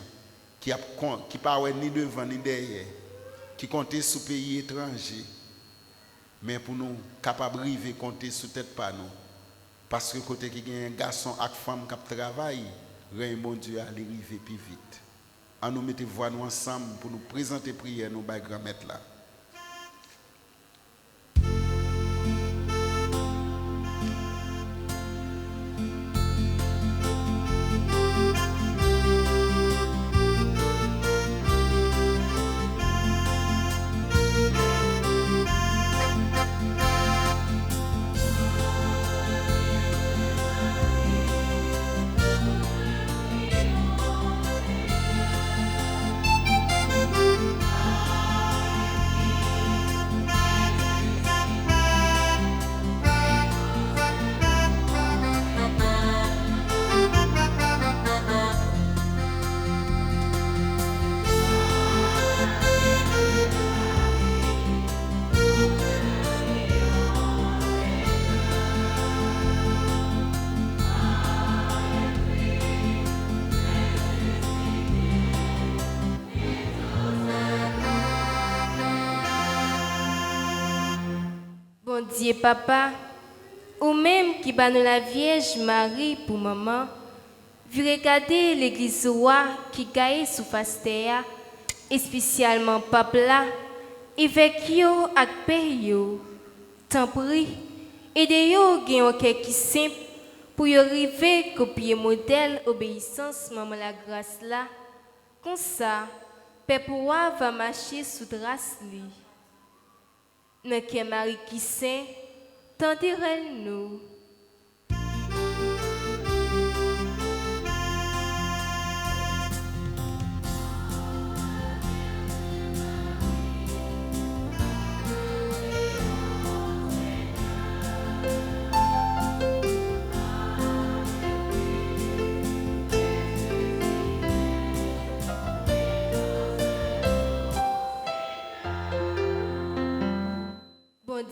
qui ne parle ni devant ni derrière, qui compte sur pays étrangers. Mais pour nous capables de vivre compter sous tête par nous. Parce que côté qui y a un garçon et une femme qui travaillent, rien bon Dieu à arriver plus vite. On nous mettez voix nous ensemble pour nous présenter prière nous par grand-maître là. Bon Dieu, papa, ou même qui bat la Vierge Marie pour maman, vu regarder l'église roi qui gagne sous face terre, et spécialement papa là, avec yo ak père yo, t'en prie, aidez-yo gen un cœur qui simple pour y arriver copier modèle obéissance maman la grâce là. Comme ça, peuple roi va marcher sous trace li. Nan ke Marie qui saint, tendez-nous.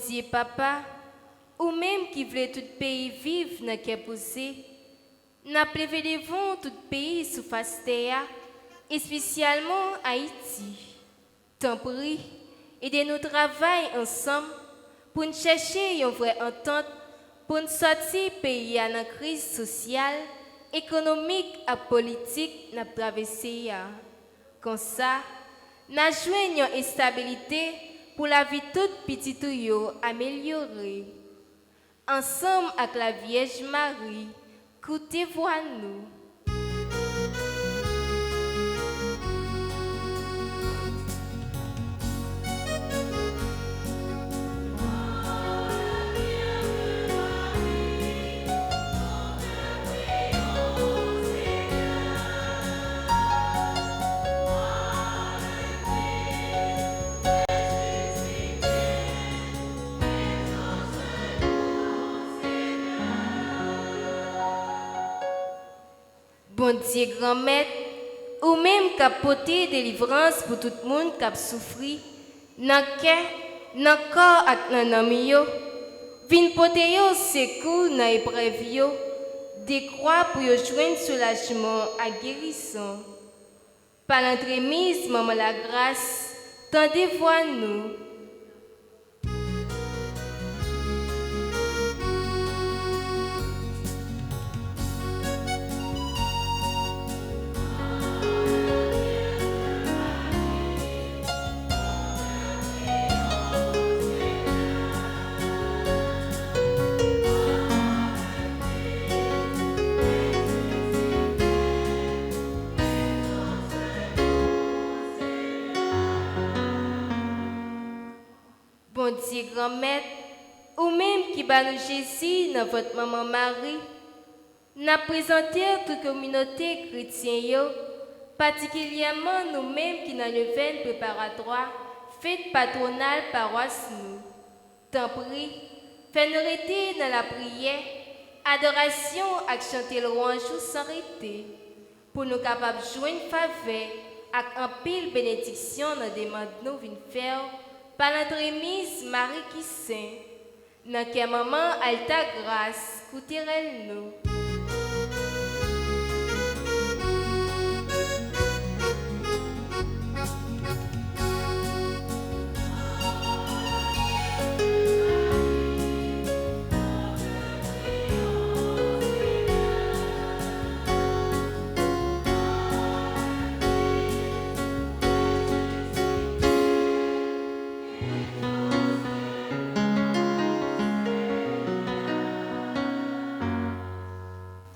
Dieu papa, ou même qui voulait tout pays vivre dans le posé, n'a plevé devant tout pays sous face terre, et spécialement Haïti. Tant pis, aidez-nous travailler ensemble pour nous chercher une vraie entente pour nous sortir pays à la crise sociale, économique et politique n'a traversé. Comme ça, nous joignons une stabilité pour la vie toute petite améliorée. Ensemble avec la Vierge Marie, écoutez-vous-nous. Bon Dieu grand-maître, ou même capoter délivrance pour tout le monde qui a souffert, dans le corps et dans l'âme, vin porter au secours dans l'épreuve, des croix pour joindre soulagement et guérison. Par l'entremise, Maman la grâce, tendez-vous-nous. Bon Dieu grand-maître, ou même qui bat nous Jésus dans votre maman Marie, n'a présenté toute communauté chrétienne, particulièrement nous-mêmes qui dans le veine préparatoire, fête patronale paroisse nous. Tant pis, fais-nous arrêter dans la prière, adoration et chanter le louange sans arrêter, pour nous capables de jouer une faveur et un pile bénédiction dans des demandes nous venons faire. Par l'entremise Marie qui saint, dans que maman alta grâce, écoutez-nous.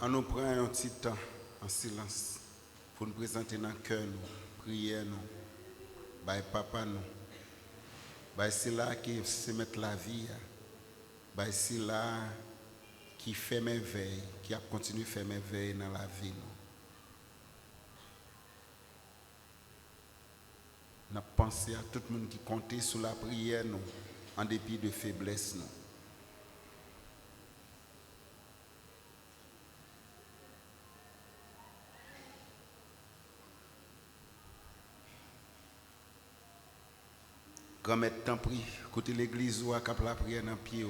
Nous prenons un petit temps en silence pour nous présenter dans le cœur, nous, prier nous, by papa nous, by c'est là qui se met la vie, by c'est là qui fait merveille, qui a continué à faire merveille dans la vie nous. Nous pensé à tout le monde qui comptait sur la prière nous, en dépit de faiblesse nous. Grand-mère, t'en prie, côté l'église ou à cap la prière dans pied.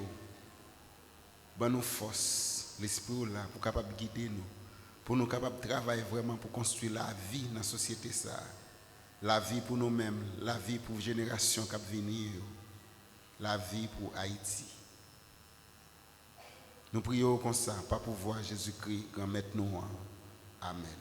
Ben nous force, l'esprit là, pour capable guider nous, pour nous capable travailler vraiment pour construire la vie dans la société ça. La vie pour nous-mêmes, la vie pour génération qui va venir, la vie pour Haïti. Nous prions comme ça, par pouvoir Jésus-Christ, grand-mère nous. Amen.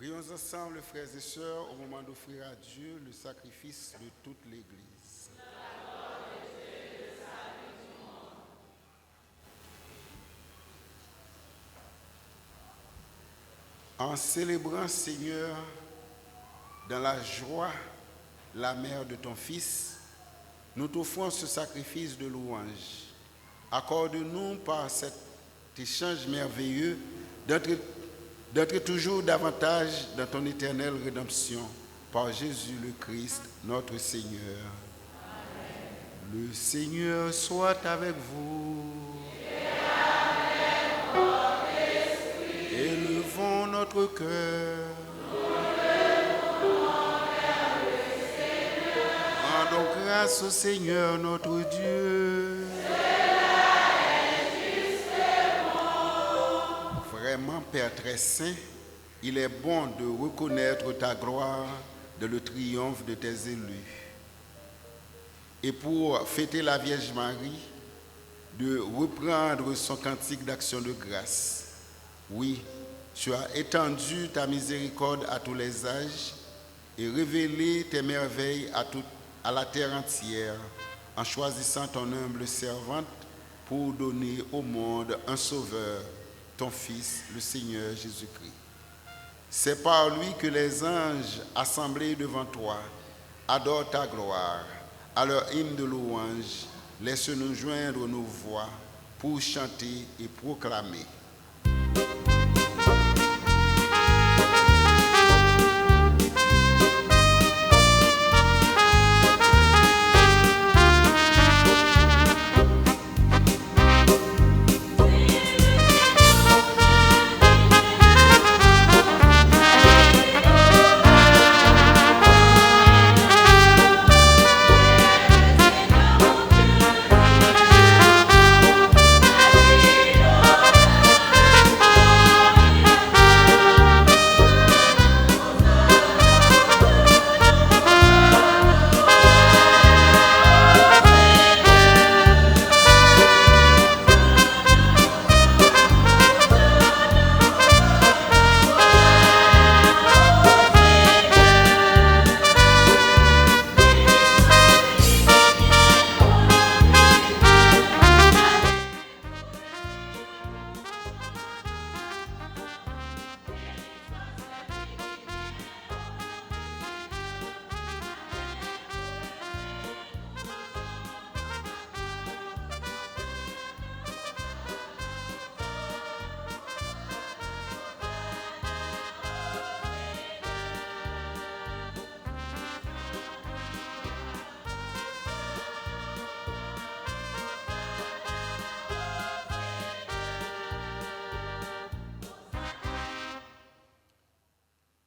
Prions ensemble, frères et sœurs, au moment d'offrir à Dieu le sacrifice de toute l'Église. En célébrant, Seigneur, dans la joie, la mère de ton Fils, nous t'offrons ce sacrifice de louange. Accorde-nous par cet échange merveilleux d'être toujours davantage dans ton éternelle rédemption, par Jésus le Christ, notre Seigneur. Amen. Le Seigneur soit avec vous. Et avec votre esprit. Élevons notre cœur. Rendons grâce au Seigneur notre Dieu. Vraiment, Père très saint, il est bon de reconnaître ta gloire dans le triomphe de tes élus. Et pour fêter la Vierge Marie, de reprendre son cantique d'action de grâce. Oui, tu as étendu ta miséricorde à tous les âges et révélé tes merveilles à la terre entière en choisissant ton humble servante pour donner au monde un sauveur, ton Fils, le Seigneur Jésus-Christ. C'est par lui que les anges assemblés devant toi adorent ta gloire, À leur hymne de louange, laisse-nous joindre nos voix pour chanter et proclamer.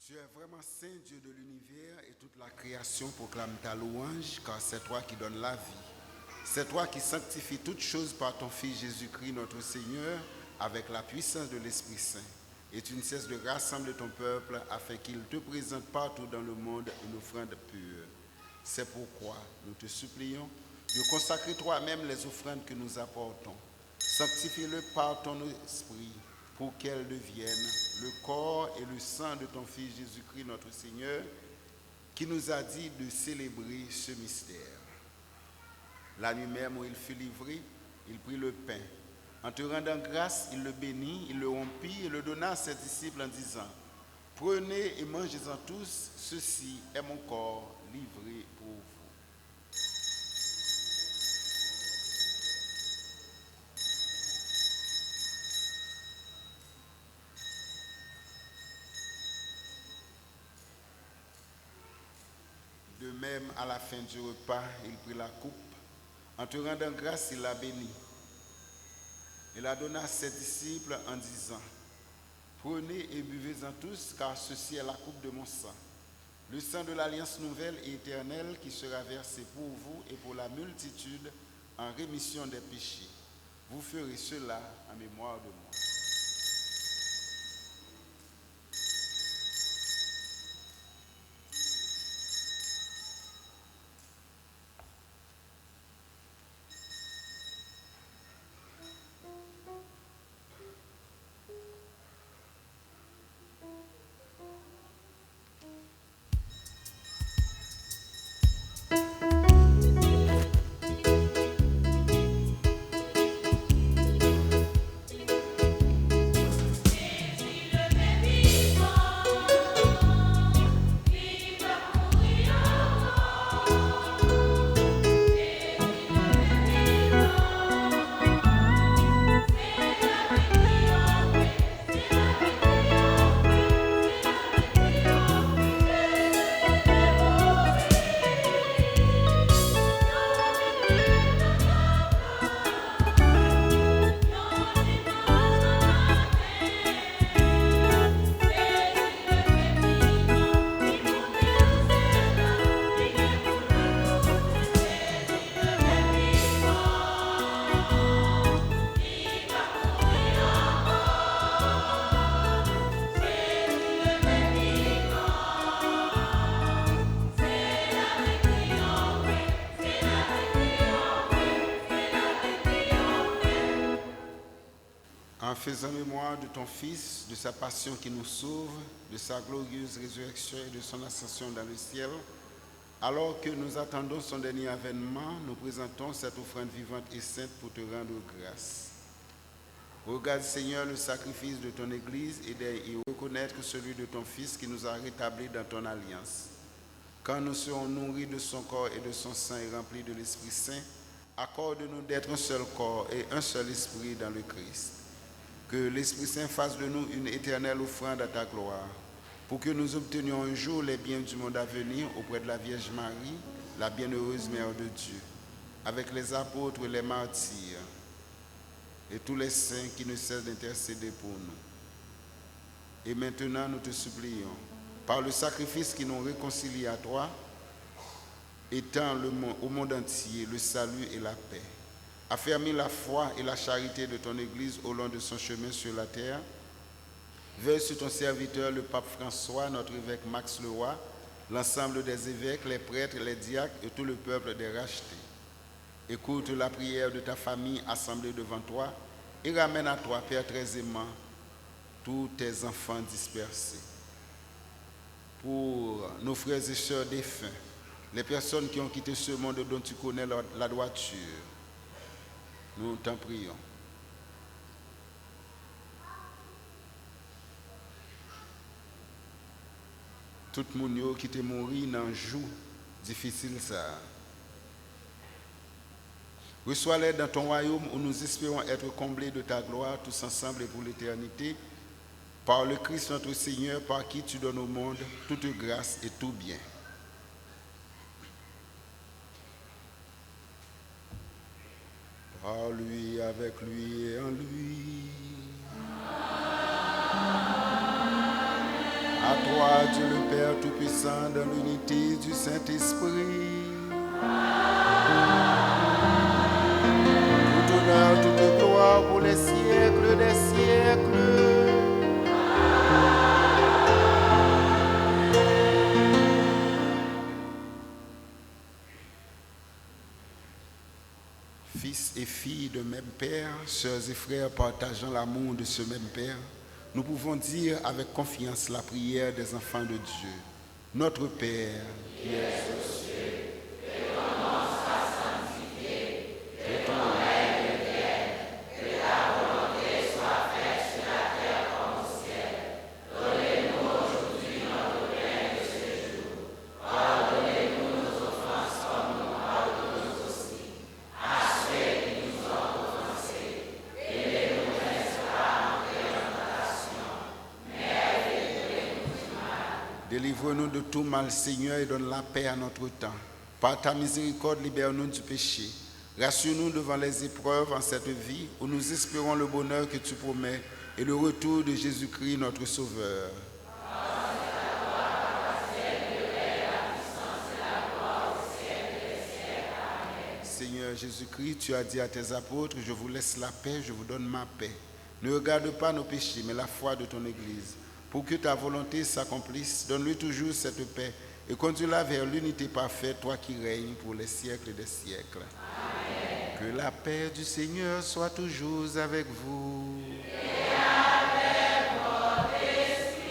Tu es vraiment saint, Dieu de l'univers, et toute la création proclame ta louange, car c'est toi qui donnes la vie. C'est toi qui sanctifies toutes choses par ton Fils Jésus-Christ, notre Seigneur, avec la puissance de l'Esprit Saint. Et tu ne cesses de rassembler ton peuple afin qu'il te présente partout dans le monde une offrande pure. C'est pourquoi nous te supplions de consacrer toi-même les offrandes que nous apportons. Sanctifie-le par ton esprit, pour qu'elle devienne le corps et le sang de ton Fils Jésus-Christ, notre Seigneur, qui nous a dit de célébrer ce mystère. La nuit même où il fut livré, il prit le pain. En te rendant grâce, il le bénit, il le rompit et le donna à ses disciples en disant, « Prenez et mangez-en tous, ceci est mon corps livré pour vous. » De même, à la fin du repas, il prit la coupe. En te rendant grâce, il la bénit. Il la donna à ses disciples en disant, « Prenez et buvez-en tous, car ceci est la coupe de mon sang, le sang de l'alliance nouvelle et éternelle qui sera versé pour vous et pour la multitude en rémission des péchés. Vous ferez cela en mémoire de moi. » En faisant mémoire de ton Fils, de sa passion qui nous sauve, de sa glorieuse résurrection et de son ascension dans le ciel, alors que nous attendons son dernier avènement, nous présentons cette offrande vivante et sainte pour te rendre grâce. Regarde, Seigneur, le sacrifice de ton Église et reconnaître celui de ton Fils qui nous a rétablis dans ton alliance. Quand nous serons nourris de son corps et de son sang et remplis de l'Esprit Saint, accorde-nous d'être un seul corps et un seul esprit dans le Christ. Que l'Esprit Saint fasse de nous une éternelle offrande à ta gloire, pour que nous obtenions un jour les biens du monde à venir auprès de la Vierge Marie, la bienheureuse Mère de Dieu, avec les apôtres et les martyrs, et tous les saints qui ne cessent d'intercéder pour nous. Et maintenant, nous te supplions, par le sacrifice qui nous réconcilie à toi, étends au monde entier le salut et la paix. Affermis la foi et la charité de ton Église au long de son chemin sur la terre. Veille sur ton serviteur, le pape François, notre évêque Max Leroy, l'ensemble des évêques, les prêtres, les diacres et tout le peuple des rachetés. Écoute la prière de ta famille assemblée devant toi et ramène à toi, Père très aimant, tous tes enfants dispersés. Pour nos frères et sœurs défunts, les personnes qui ont quitté ce monde dont tu connais la droiture, nous t'en prions. Tout le monde qui est mort dans un jour difficile ça. Reçois-les dans ton royaume où nous espérons être comblés de ta gloire tous ensemble et pour l'éternité. Par le Christ notre Seigneur, par qui tu donnes au monde toute grâce et tout bien. Par lui, avec lui et en lui. À toi, Dieu le Père Tout-Puissant, dans l'unité du Saint-Esprit. Tout honneur, toute gloire pour les siècles des siècles. Fils et filles de même Père, sœurs et frères partageant l'amour de ce même Père, nous pouvons dire avec confiance la prière des enfants de Dieu. Notre Père, qui es aux cieux, que ton nom soit sanctifié, que ton règne vienne, que ta volonté soit faite sur la terre comme au ciel. Donnez-nous aujourd'hui notre pain de ce jour. Pardonnez-nous nos offenses comme nous pardonnons aussi à ceux qui nous ont offensés. Et ne nous laisse pas entrer en tentation, mais délivre-nous du mal. Délivre-nous de tout mal, Seigneur, et donne la paix à notre temps. Par ta miséricorde, libère-nous du péché. Rassure-nous devant les épreuves en cette vie où nous espérons le bonheur que tu promets et le retour de Jésus-Christ, notre Sauveur. Seigneur Jésus-Christ, tu as dit à tes apôtres, je vous laisse la paix, je vous donne ma paix. Ne regarde pas nos péchés, mais la foi de ton Église. Pour que ta volonté s'accomplisse, donne-lui toujours cette paix et conduis-la vers l'unité parfaite, toi qui règnes pour les siècles des siècles. Amen. Que la paix du Seigneur soit toujours avec vous. Et avec votre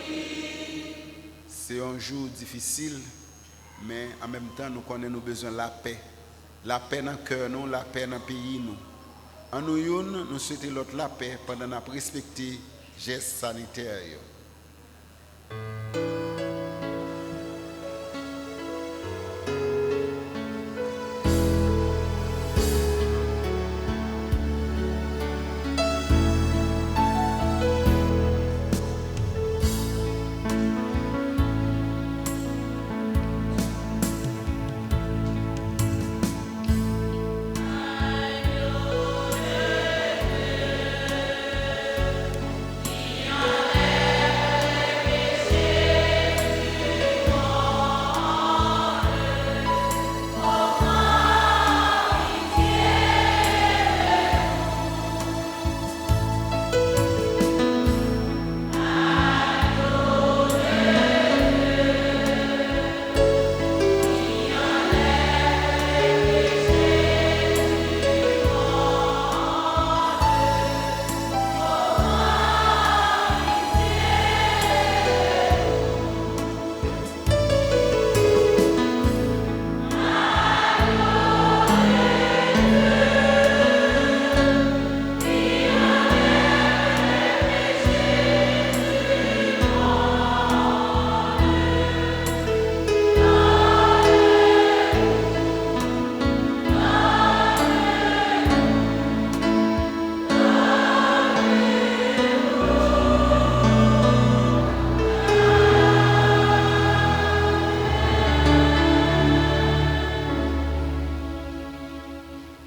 esprit. C'est un jour difficile, mais en même temps, nous connaissons besoin de la paix. La paix dans le cœur, nous, la paix dans le pays. Nous. En nous souhaitons l'autre la paix pendant la respecter gestes sanitaires. Amen.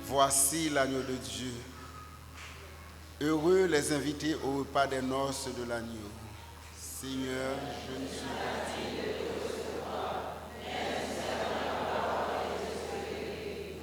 Voici l'agneau de Dieu. Heureux les invités au repas des noces de l'agneau. Seigneur, je ne suis pas digne de te recevoir, mais seulement la parole et je serai guéri.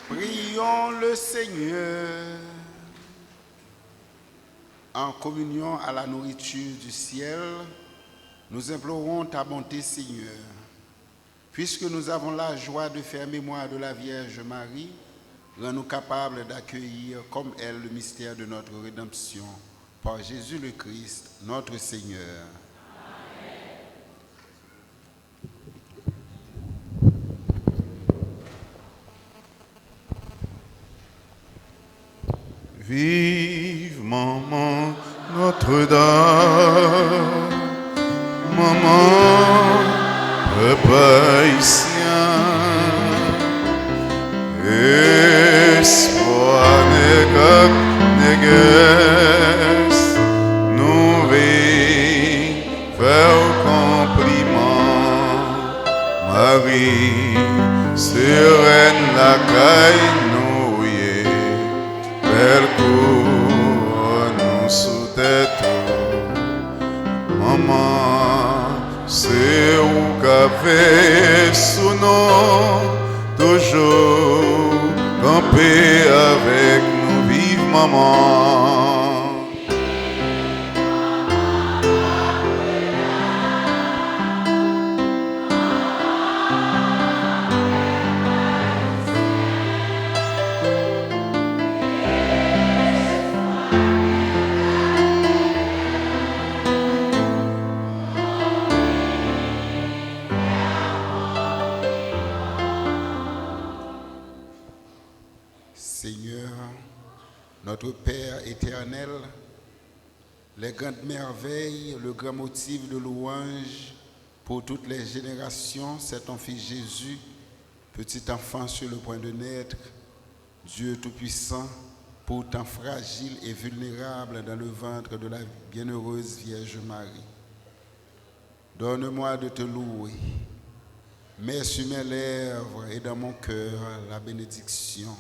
Prions le Seigneur en communion à la nourriture du ciel. Nous implorons ta bonté, Seigneur. Puisque nous avons la joie de faire mémoire de la Vierge Marie, rends-nous capables d'accueillir comme elle le mystère de notre rédemption. Par Jésus le Christ, notre Seigneur. Vive maman Notre-Dame, maman papa haïtien, espoir négresse, nous faire compliment, Marie, sereine la caille. Belle couronne sous tête, maman, c'est où café sous nous, toujours camper avec nous, vive maman. Notre Père éternel, les grandes merveilles, le grand motif de louange pour toutes les générations, c'est ton Fils Jésus, petit enfant sur le point de naître, Dieu Tout-Puissant, pourtant fragile et vulnérable dans le ventre de la bienheureuse Vierge Marie. Donne-moi de te louer. Mets sur mes lèvres et dans mon cœur la bénédiction.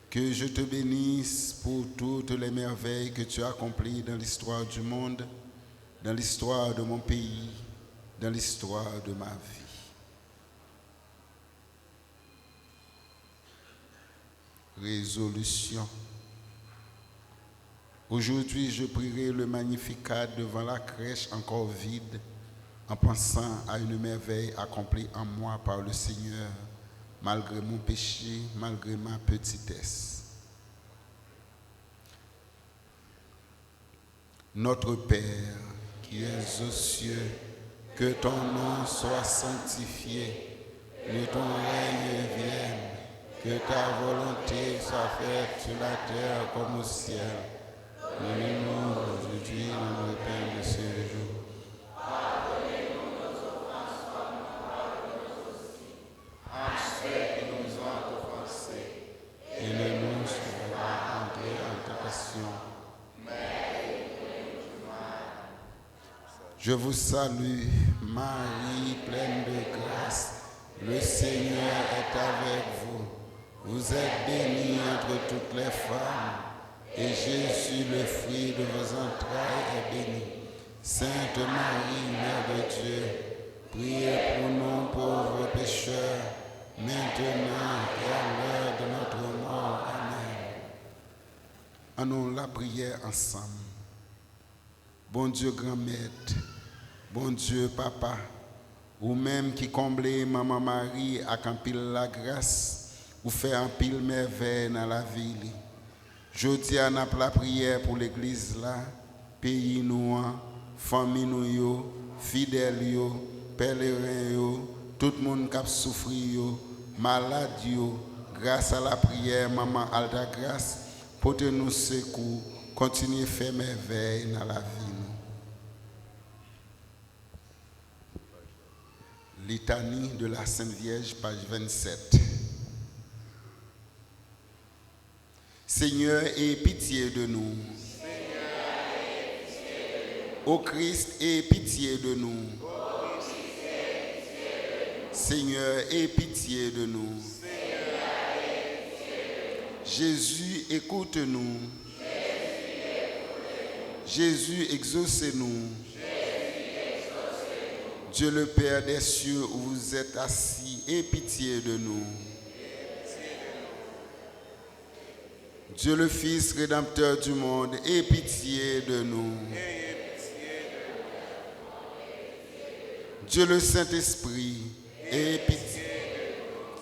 Que je te bénisse pour toutes les merveilles que tu as accomplies dans l'histoire du monde, dans l'histoire de mon pays, dans l'histoire de ma vie. Résolution. Aujourd'hui, je prierai le Magnificat devant la crèche encore vide, en pensant à une merveille accomplie en moi par le Seigneur, malgré mon péché, malgré ma petitesse. Notre Père, qui es aux cieux, que ton nom soit sanctifié, que ton règne vienne, que ta volonté soit faite sur la terre comme au ciel. Donne-nous aujourd'hui notre pain de ce jour. Pardonnez-nous nos offenses comme nous pardonnons aussi à ceux qui nous ont offensés. Et ne nous laisse pas entrer en tentation, mais délivre-nous du mal. Je vous salue, Marie, pleine de grâce. Le Seigneur est avec vous. Vous êtes bénie entre toutes les femmes. Et Jésus, le fruit de vos entrailles, est béni. Sainte Marie, Mère de Dieu, priez pour nous pauvres pécheurs, maintenant et à l'heure de notre mort. Amen. Allons la prière ensemble. Bon Dieu grand maître, bon Dieu papa, ou même qui comblez Maman Marie avec un pile la grâce, ou fait un pile merveille dans la ville. Je dis à la prière pour l'église là, pays nous, famille nous, fidèles, pèlerins, tout le monde qui a souffert, malade, grâce à la prière, Maman Alta Grâce, pour nous secours, continuer à faire merveille dans la vie. Litanie de la Sainte Vierge, page 27. Seigneur, aie pitié de nous. Ô Christ, aie pitié de nous. Seigneur, aie pitié de nous. Jésus, écoute-nous. Jésus, exaucez-nous. Dieu le Père des cieux, où vous êtes assis, aie pitié de nous. Dieu le Fils rédempteur du monde, aie pitié de nous. Dieu le Saint-Esprit, aie pitié.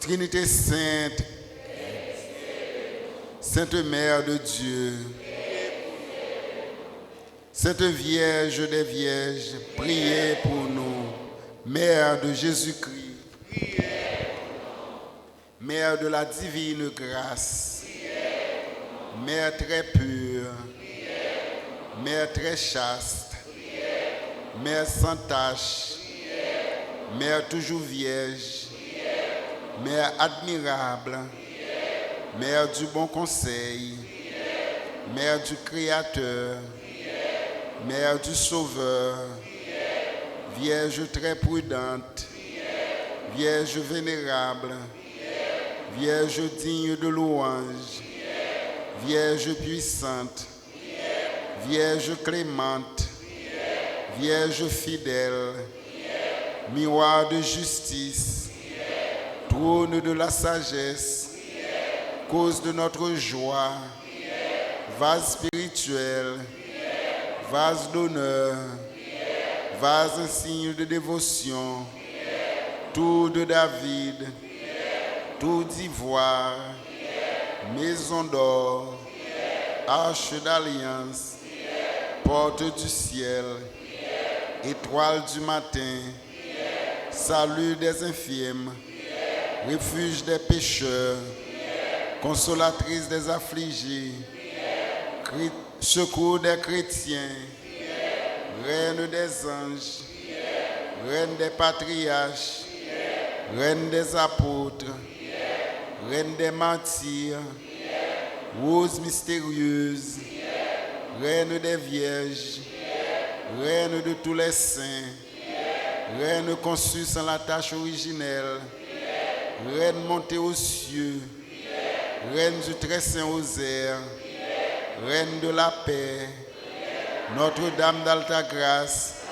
Trinité Sainte, Sainte Mère de Dieu, Sainte Vierge des Vierges, priez pour nous. Mère de Jésus-Christ, Mère de la divine grâce, Mère très pure, Mère très chaste, Mère sans tache, Mère toujours vierge, Mère admirable, Mère du bon conseil, Mère du Créateur, Mère du Sauveur, Vierge très prudente, Vierge vénérable, Vierge digne de louange, Vierge puissante, Vierge clémente, Vierge fidèle, miroir de justice, trône de la sagesse, cause de notre joie, vase spirituel, vase d'honneur, vase insigne de dévotion, tour de David, tour d'ivoire, maison d'or, arche d'alliance, porte du ciel, étoile du matin, salut des infirmes, refuge des pécheurs, consolatrice des affligés, secours des chrétiens, reine des anges, reine des patriarches, reine des apôtres, reine des martyrs, rose mystérieuse, reine des vierges, reine de tous les saints, reine conçue sans la tâche originelle, reine montée aux cieux, reine du très saint rosaire, reine de la paix, Notre-Dame d'Alta Grâce,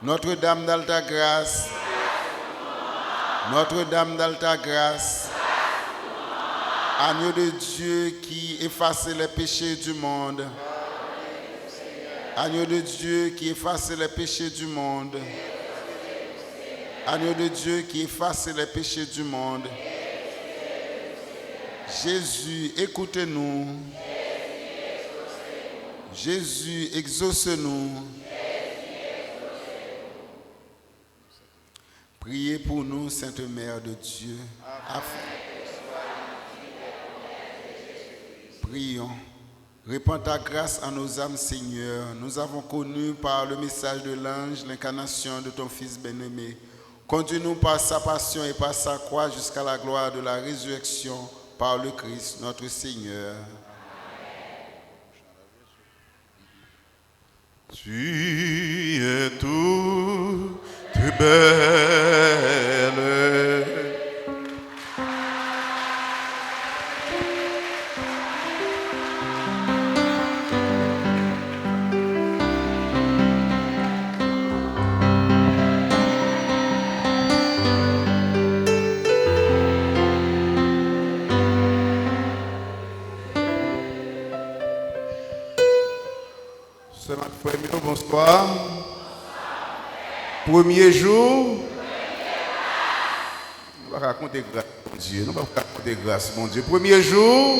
Notre-Dame d'Alta Grâce, Notre-Dame d'Alta Grâce, Agneau de Dieu qui efface les péchés du monde, Agneau de Dieu qui efface les péchés du monde, Agneau de Dieu qui efface les péchés du monde. Jésus, écoutez-nous. Jésus, exauce-nous. Priez pour nous, Sainte Mère de Dieu. Prions. Répands ta grâce à nos âmes, Seigneur. Nous avons connu par le message de l'ange l'incarnation de ton Fils bien-aimé. Conduis-nous par sa passion et par sa croix jusqu'à la gloire de la résurrection par le Christ, notre Seigneur. Tu es toute belle. Bonsoir. Premier jour. On va raconter grâce, mon Dieu. On va raconter grâce, mon Dieu. Premier jour.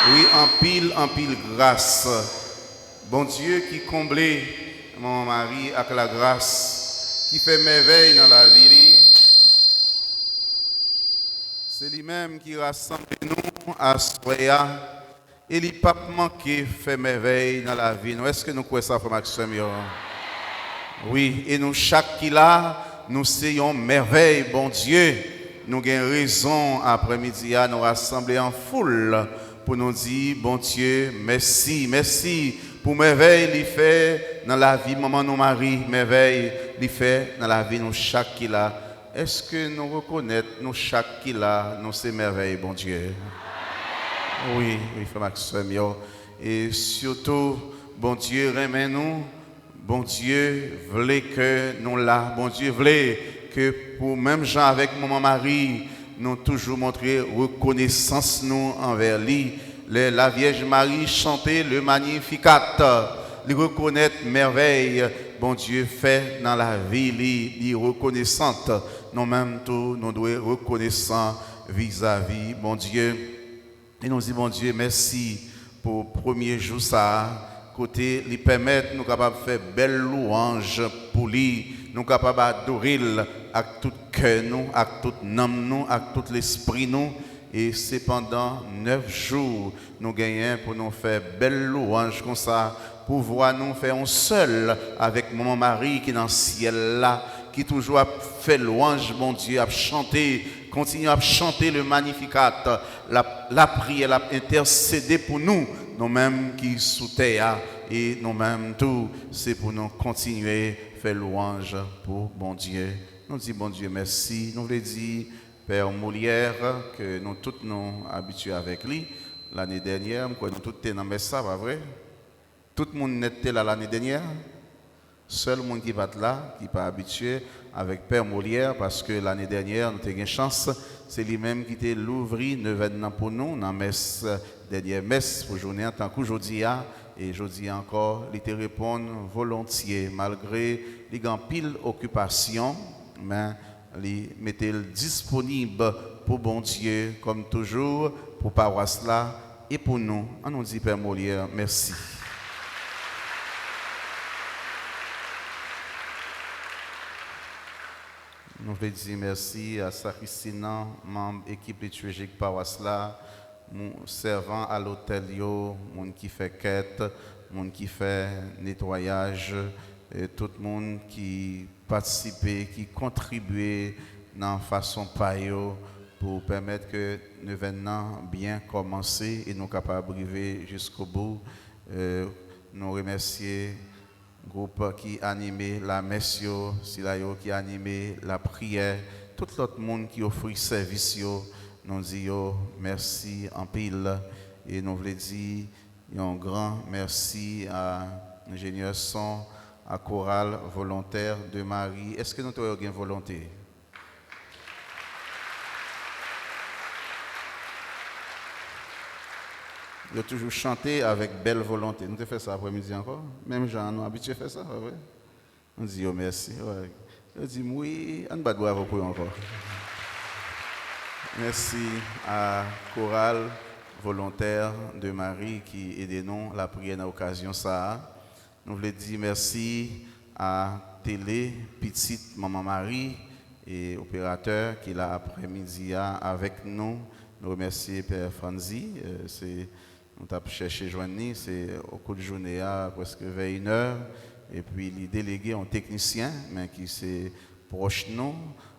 Oui, en pile grâce. Bon Dieu qui comblait mon mari avec la grâce, qui fait merveille dans la vie. C'est lui-même qui rassemble nous à Soya. Et il n'y a pas manqué fait merveille dans la vie. Est-ce que nous croyons ça, Frère Maxime? Oui, et nous, chaque qui là, nous sayons merveille, bon Dieu. Nous avons raison après-midi à nous rassembler en foule pour nous dire, bon Dieu, merci, merci pour merveille qu'il fait dans la vie, maman, nous marie, merveille qu'il fait dans la vie, nous, chaque qui là. Est-ce que nous reconnaissons, nous, chaque qui là, nous, c'est merveille, bon Dieu? Oui, Frère Maxime. Et surtout, bon Dieu, remets-nous. Bon Dieu, voulait que nous là. Bon Dieu, voulait que pour même gens avec maman Marie, nous toujours montrer reconnaissance nous envers lui. La Vierge Marie chantait le Magnificat. Lui reconnaître merveille. Bon Dieu fait dans la vie, lui reconnaissante. Nous-mêmes, tous, nous devons reconnaissants vis-à-vis, bon Dieu. Et nous disons, bon Dieu, merci pour le premier jour, ça, côté, lui permettre, nous capables de faire belle louange pour lui, nous capables d'adorer avec tout cœur, nous, avec toute âme, nous, avec tout l'esprit, nous. Et c'est pendant 9 jours, nous gagnons pour nous faire belle louange comme ça, pour voir nous faire un seul avec mon mari qui est dans le ciel là, qui toujours a fait louange, mon Dieu, a chanté. Continue à chanter le Magnificat, la prière, la intercéder pour nous, nous-mêmes qui sous terre, et nous-mêmes tout, c'est pour nous continuer à faire louange pour bon Dieu. Nous disons bon Dieu merci. Nous voulons dire, Père Molière, que nous tous nous habitués avec lui. L'année dernière, nous tous étions dans le message, pas vrai? Tout le monde n'était là l'année dernière. Seul le monde qui va là, qui n'est pas habitué avec Père Molière, parce que l'année dernière, nous avons eu une chance, c'est lui-même qui était l'ouvri 9 événements pour nous, dans la messe, dernière messe pour journée en tant qu'aujourd'hui, et aujourd'hui encore, il te répond volontiers, malgré les grandes piles occupations, mais il mettait disponible pour bon Dieu, comme toujours, pour paroisse là, et pour nous. On nous dit, Père Molière, merci. Nous voulons dire merci à Sarissina, membre de l'équipe liturgique paroisse là, mon servant à l'hôtel, mon qui fait quête, mon qui fait nettoyage, et tout le monde qui participe, qui contribue dans façon payo pour permettre que l'événement bien commencer et nous capables d'arriver jusqu'au bout. Nous remercions le groupe qui a animé la messe, qui a animé la prière, tout l'autre monde qui offre service. Nous disons merci en pile et nous voulons dire un grand merci à l'ingénieur son, à Chorale Volontaire de Marie. Est-ce que nous avons une volonté? Il a toujours chanté avec belle volonté. Nous avons fait ça après-midi encore. Même Jean, nous habitués à faire ça. Ouais. On dit oh, merci. Ouais. On dit oui, on va bravo pour eux encore. Merci à Chorale Volontaire de Marie qui aide nous la prière dans l'occasion ça. Nous voulons dire merci à Télé, petite Maman Marie et opérateur qui est là après-midi avec nous. Nous remercions Père Franzi. Nous avons cherché joindre, c'est au cours de journée à presque 21h. Et puis, les délégués ont technicien, mais qui c'est proche de nous,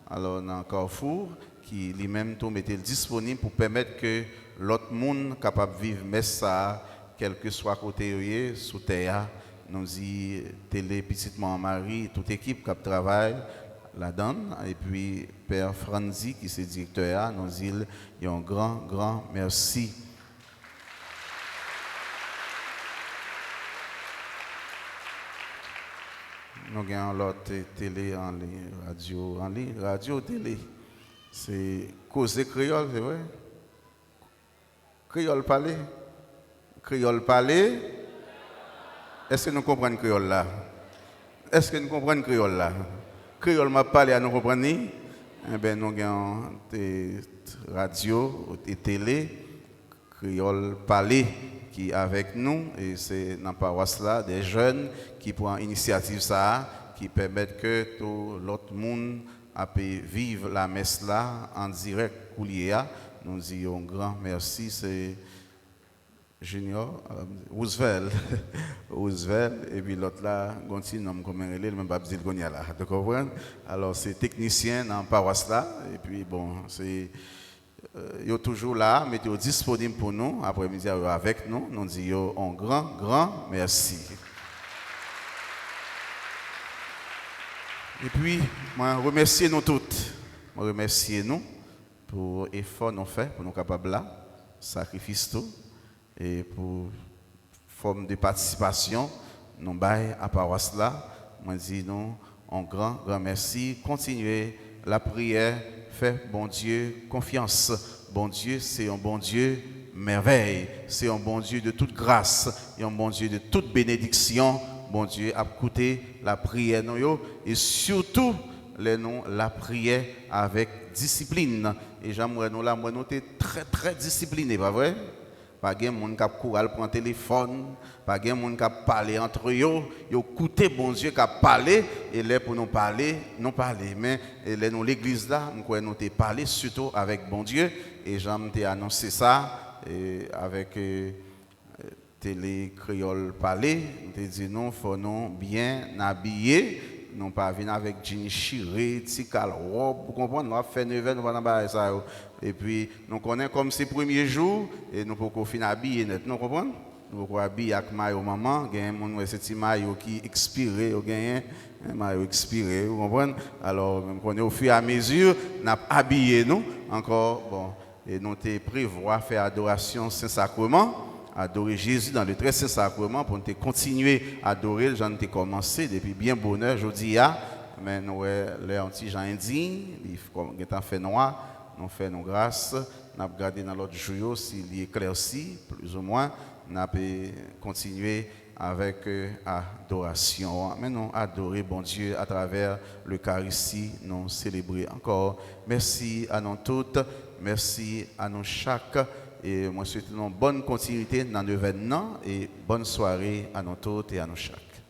alors dans Carrefour, qui lui-même tout mettait disponible pour permettre que l'autre monde capable de vivre mais ça, quel que soit côté sous terre, nous y Télé, petite Maman Marie, toute équipe qui travaille là-dedans. Et puis, Père Franzi, qui est directeur, nous dit un grand merci. Nous avons l'autre télé en ligne, radio, télé. C'est causer créole, c'est vrai? Créole parler? Créole parler? Est-ce que nous comprenons créole là? Est-ce que nous comprenons créole là? Créole m'a parlé à nous comprendre? Eh bien, nous avons des radio et télé, créole parler qui est avec nous, et c'est dans la paroisse là, des jeunes qui prennent initiative ça, qui permettent que tout l'autre monde pu vivre la messe là en direct coulier. Nous disons un grand merci, c'est Junior Roosevelt, et puis l'autre là, Gonti, comme un relais, même pas dire Gonia là, tu comprends? Alors c'est technicien dans la paroisse là, et puis bon, c'est ils sont toujours là, mais ils sont disponibles pour nous, après-midi avec nous. Nous disons un grand merci. Et puis, je remercie nous toutes. Je remercie nous pour l'effort que nous faisons, pour nous capables là, sacrifice tout, et pour forme de participation, nous baillons à paroisse là. Je dis nous un grand merci. Continuez la prière. Fais, bon Dieu, confiance. Bon Dieu, c'est un bon Dieu merveille. C'est un bon Dieu de toute grâce. Et un bon Dieu de toute bénédiction. Bon Dieu a écouté la prière et surtout la prière avec discipline. Et j'aimerais nous là, moi nous très disciplinés, pas vrai? Pas de monde qui a couru prendre le téléphone, pas de monde qui a parlé entre eux, ils écouté bon Dieu qui a parlé, et là pour nous parler, mais là nous l'église là, nous avons parlé surtout avec bon Dieu, et j'ai annoncé ça avec télé créole parler, nous dit non, faut nous bien habiller, non pas venir avec jean chiré, tikal robe, vous comprenez, nous avons fait 9 heures, nous allons faire ça. Et puis, nous connaissons comme ces premiers jours, et nous pouvons finir habillés net, nous comprenez? Nous pouvons habiller avec maillot maman, il y a un petit maillot qui expiré, un maillot expiré, vous comprenez? Alors, nous connaissons au fur et à mesure, nous avons habillé nous, encore, bon, et nous avons prévu faire adoration Saint-Sacrement, adorer Jésus dans le très Saint-Sacrement, pour nous continuer à adorer, j'en ai commencé depuis bien bonheur, je dis, mais nous avons les anti-gens indignés, ils ont fait noir. Nous faisons nos grâces, nous avons gardé dans l'autre jour s'il est éclairci, plus ou moins, nous avons continué avec adoration. Mais nous adorer bon Dieu à travers l'Eucharistie, nous célébrer encore. Merci à nous toutes, merci à nous chaque, et moi souhaite une bonne continuité dans l'événement et bonne soirée à nous toutes et à nous chaque.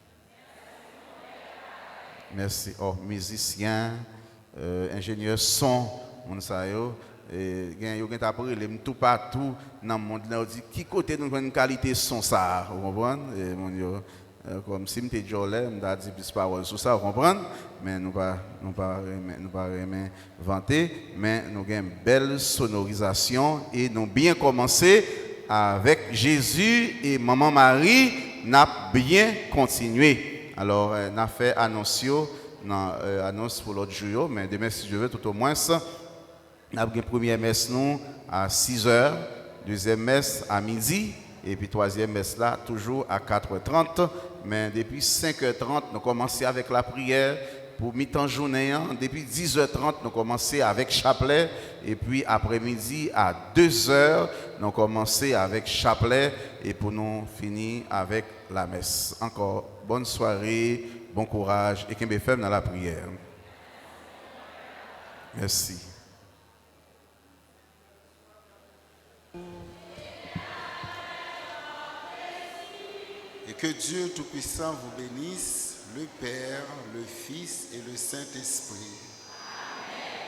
Merci aux musiciens, ingénieurs son. Et yo gen après les tout partout dans le monde là on dit qui côté nous une qualité son ça, vous comprenez? Et mon Dieu comme si m'était jolé, m'ta dit plus parole sur ça, vous comprenez? Mais nous pas vanter, mais nous avons une belle sonorisation et nous bien commencé avec Jésus et Maman Marie, n'a bien continué. Alors, on a fait annonce pour l'autre jour, mais demain, si je veux, tout au moins, on a une première messe nous à 6h, deuxième messe à midi, et puis troisième messe là, toujours à 4h30. Mais depuis 5h30, nous commençons avec la prière. Pour mi-temps journée, depuis 10h30, nous commençons avec chapelet. Et puis après-midi, à 2h, nous commençons avec chapelet. Et pour nous finir avec la messe. Encore bonne soirée, bon courage et qu'il me ferme dans la prière. Merci. Et que Dieu Tout-Puissant vous bénisse, le Père, le Fils et le Saint-Esprit.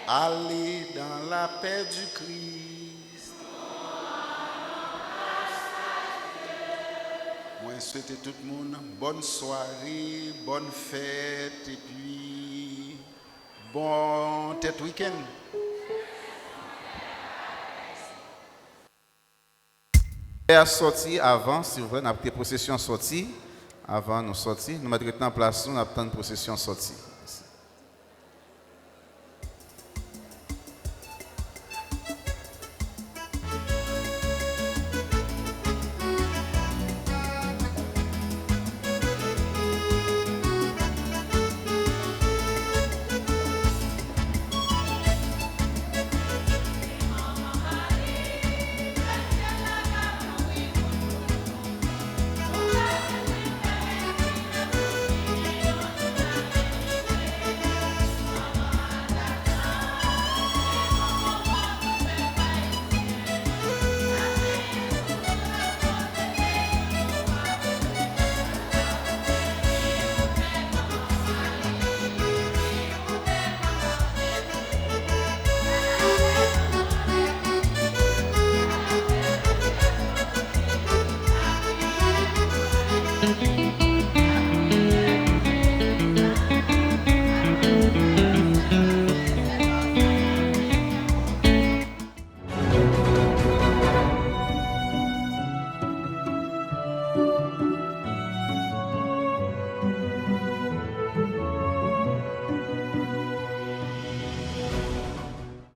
Allez dans la paix du Christ. Moi, je souhaite tout le monde bonne soirée, bonne fête et puis bon tête week-end. À sortir avant, si vous voulez, nous avons des processions sorties. Avant nous sortir, nous mettons en place, nous avons une procession sortie.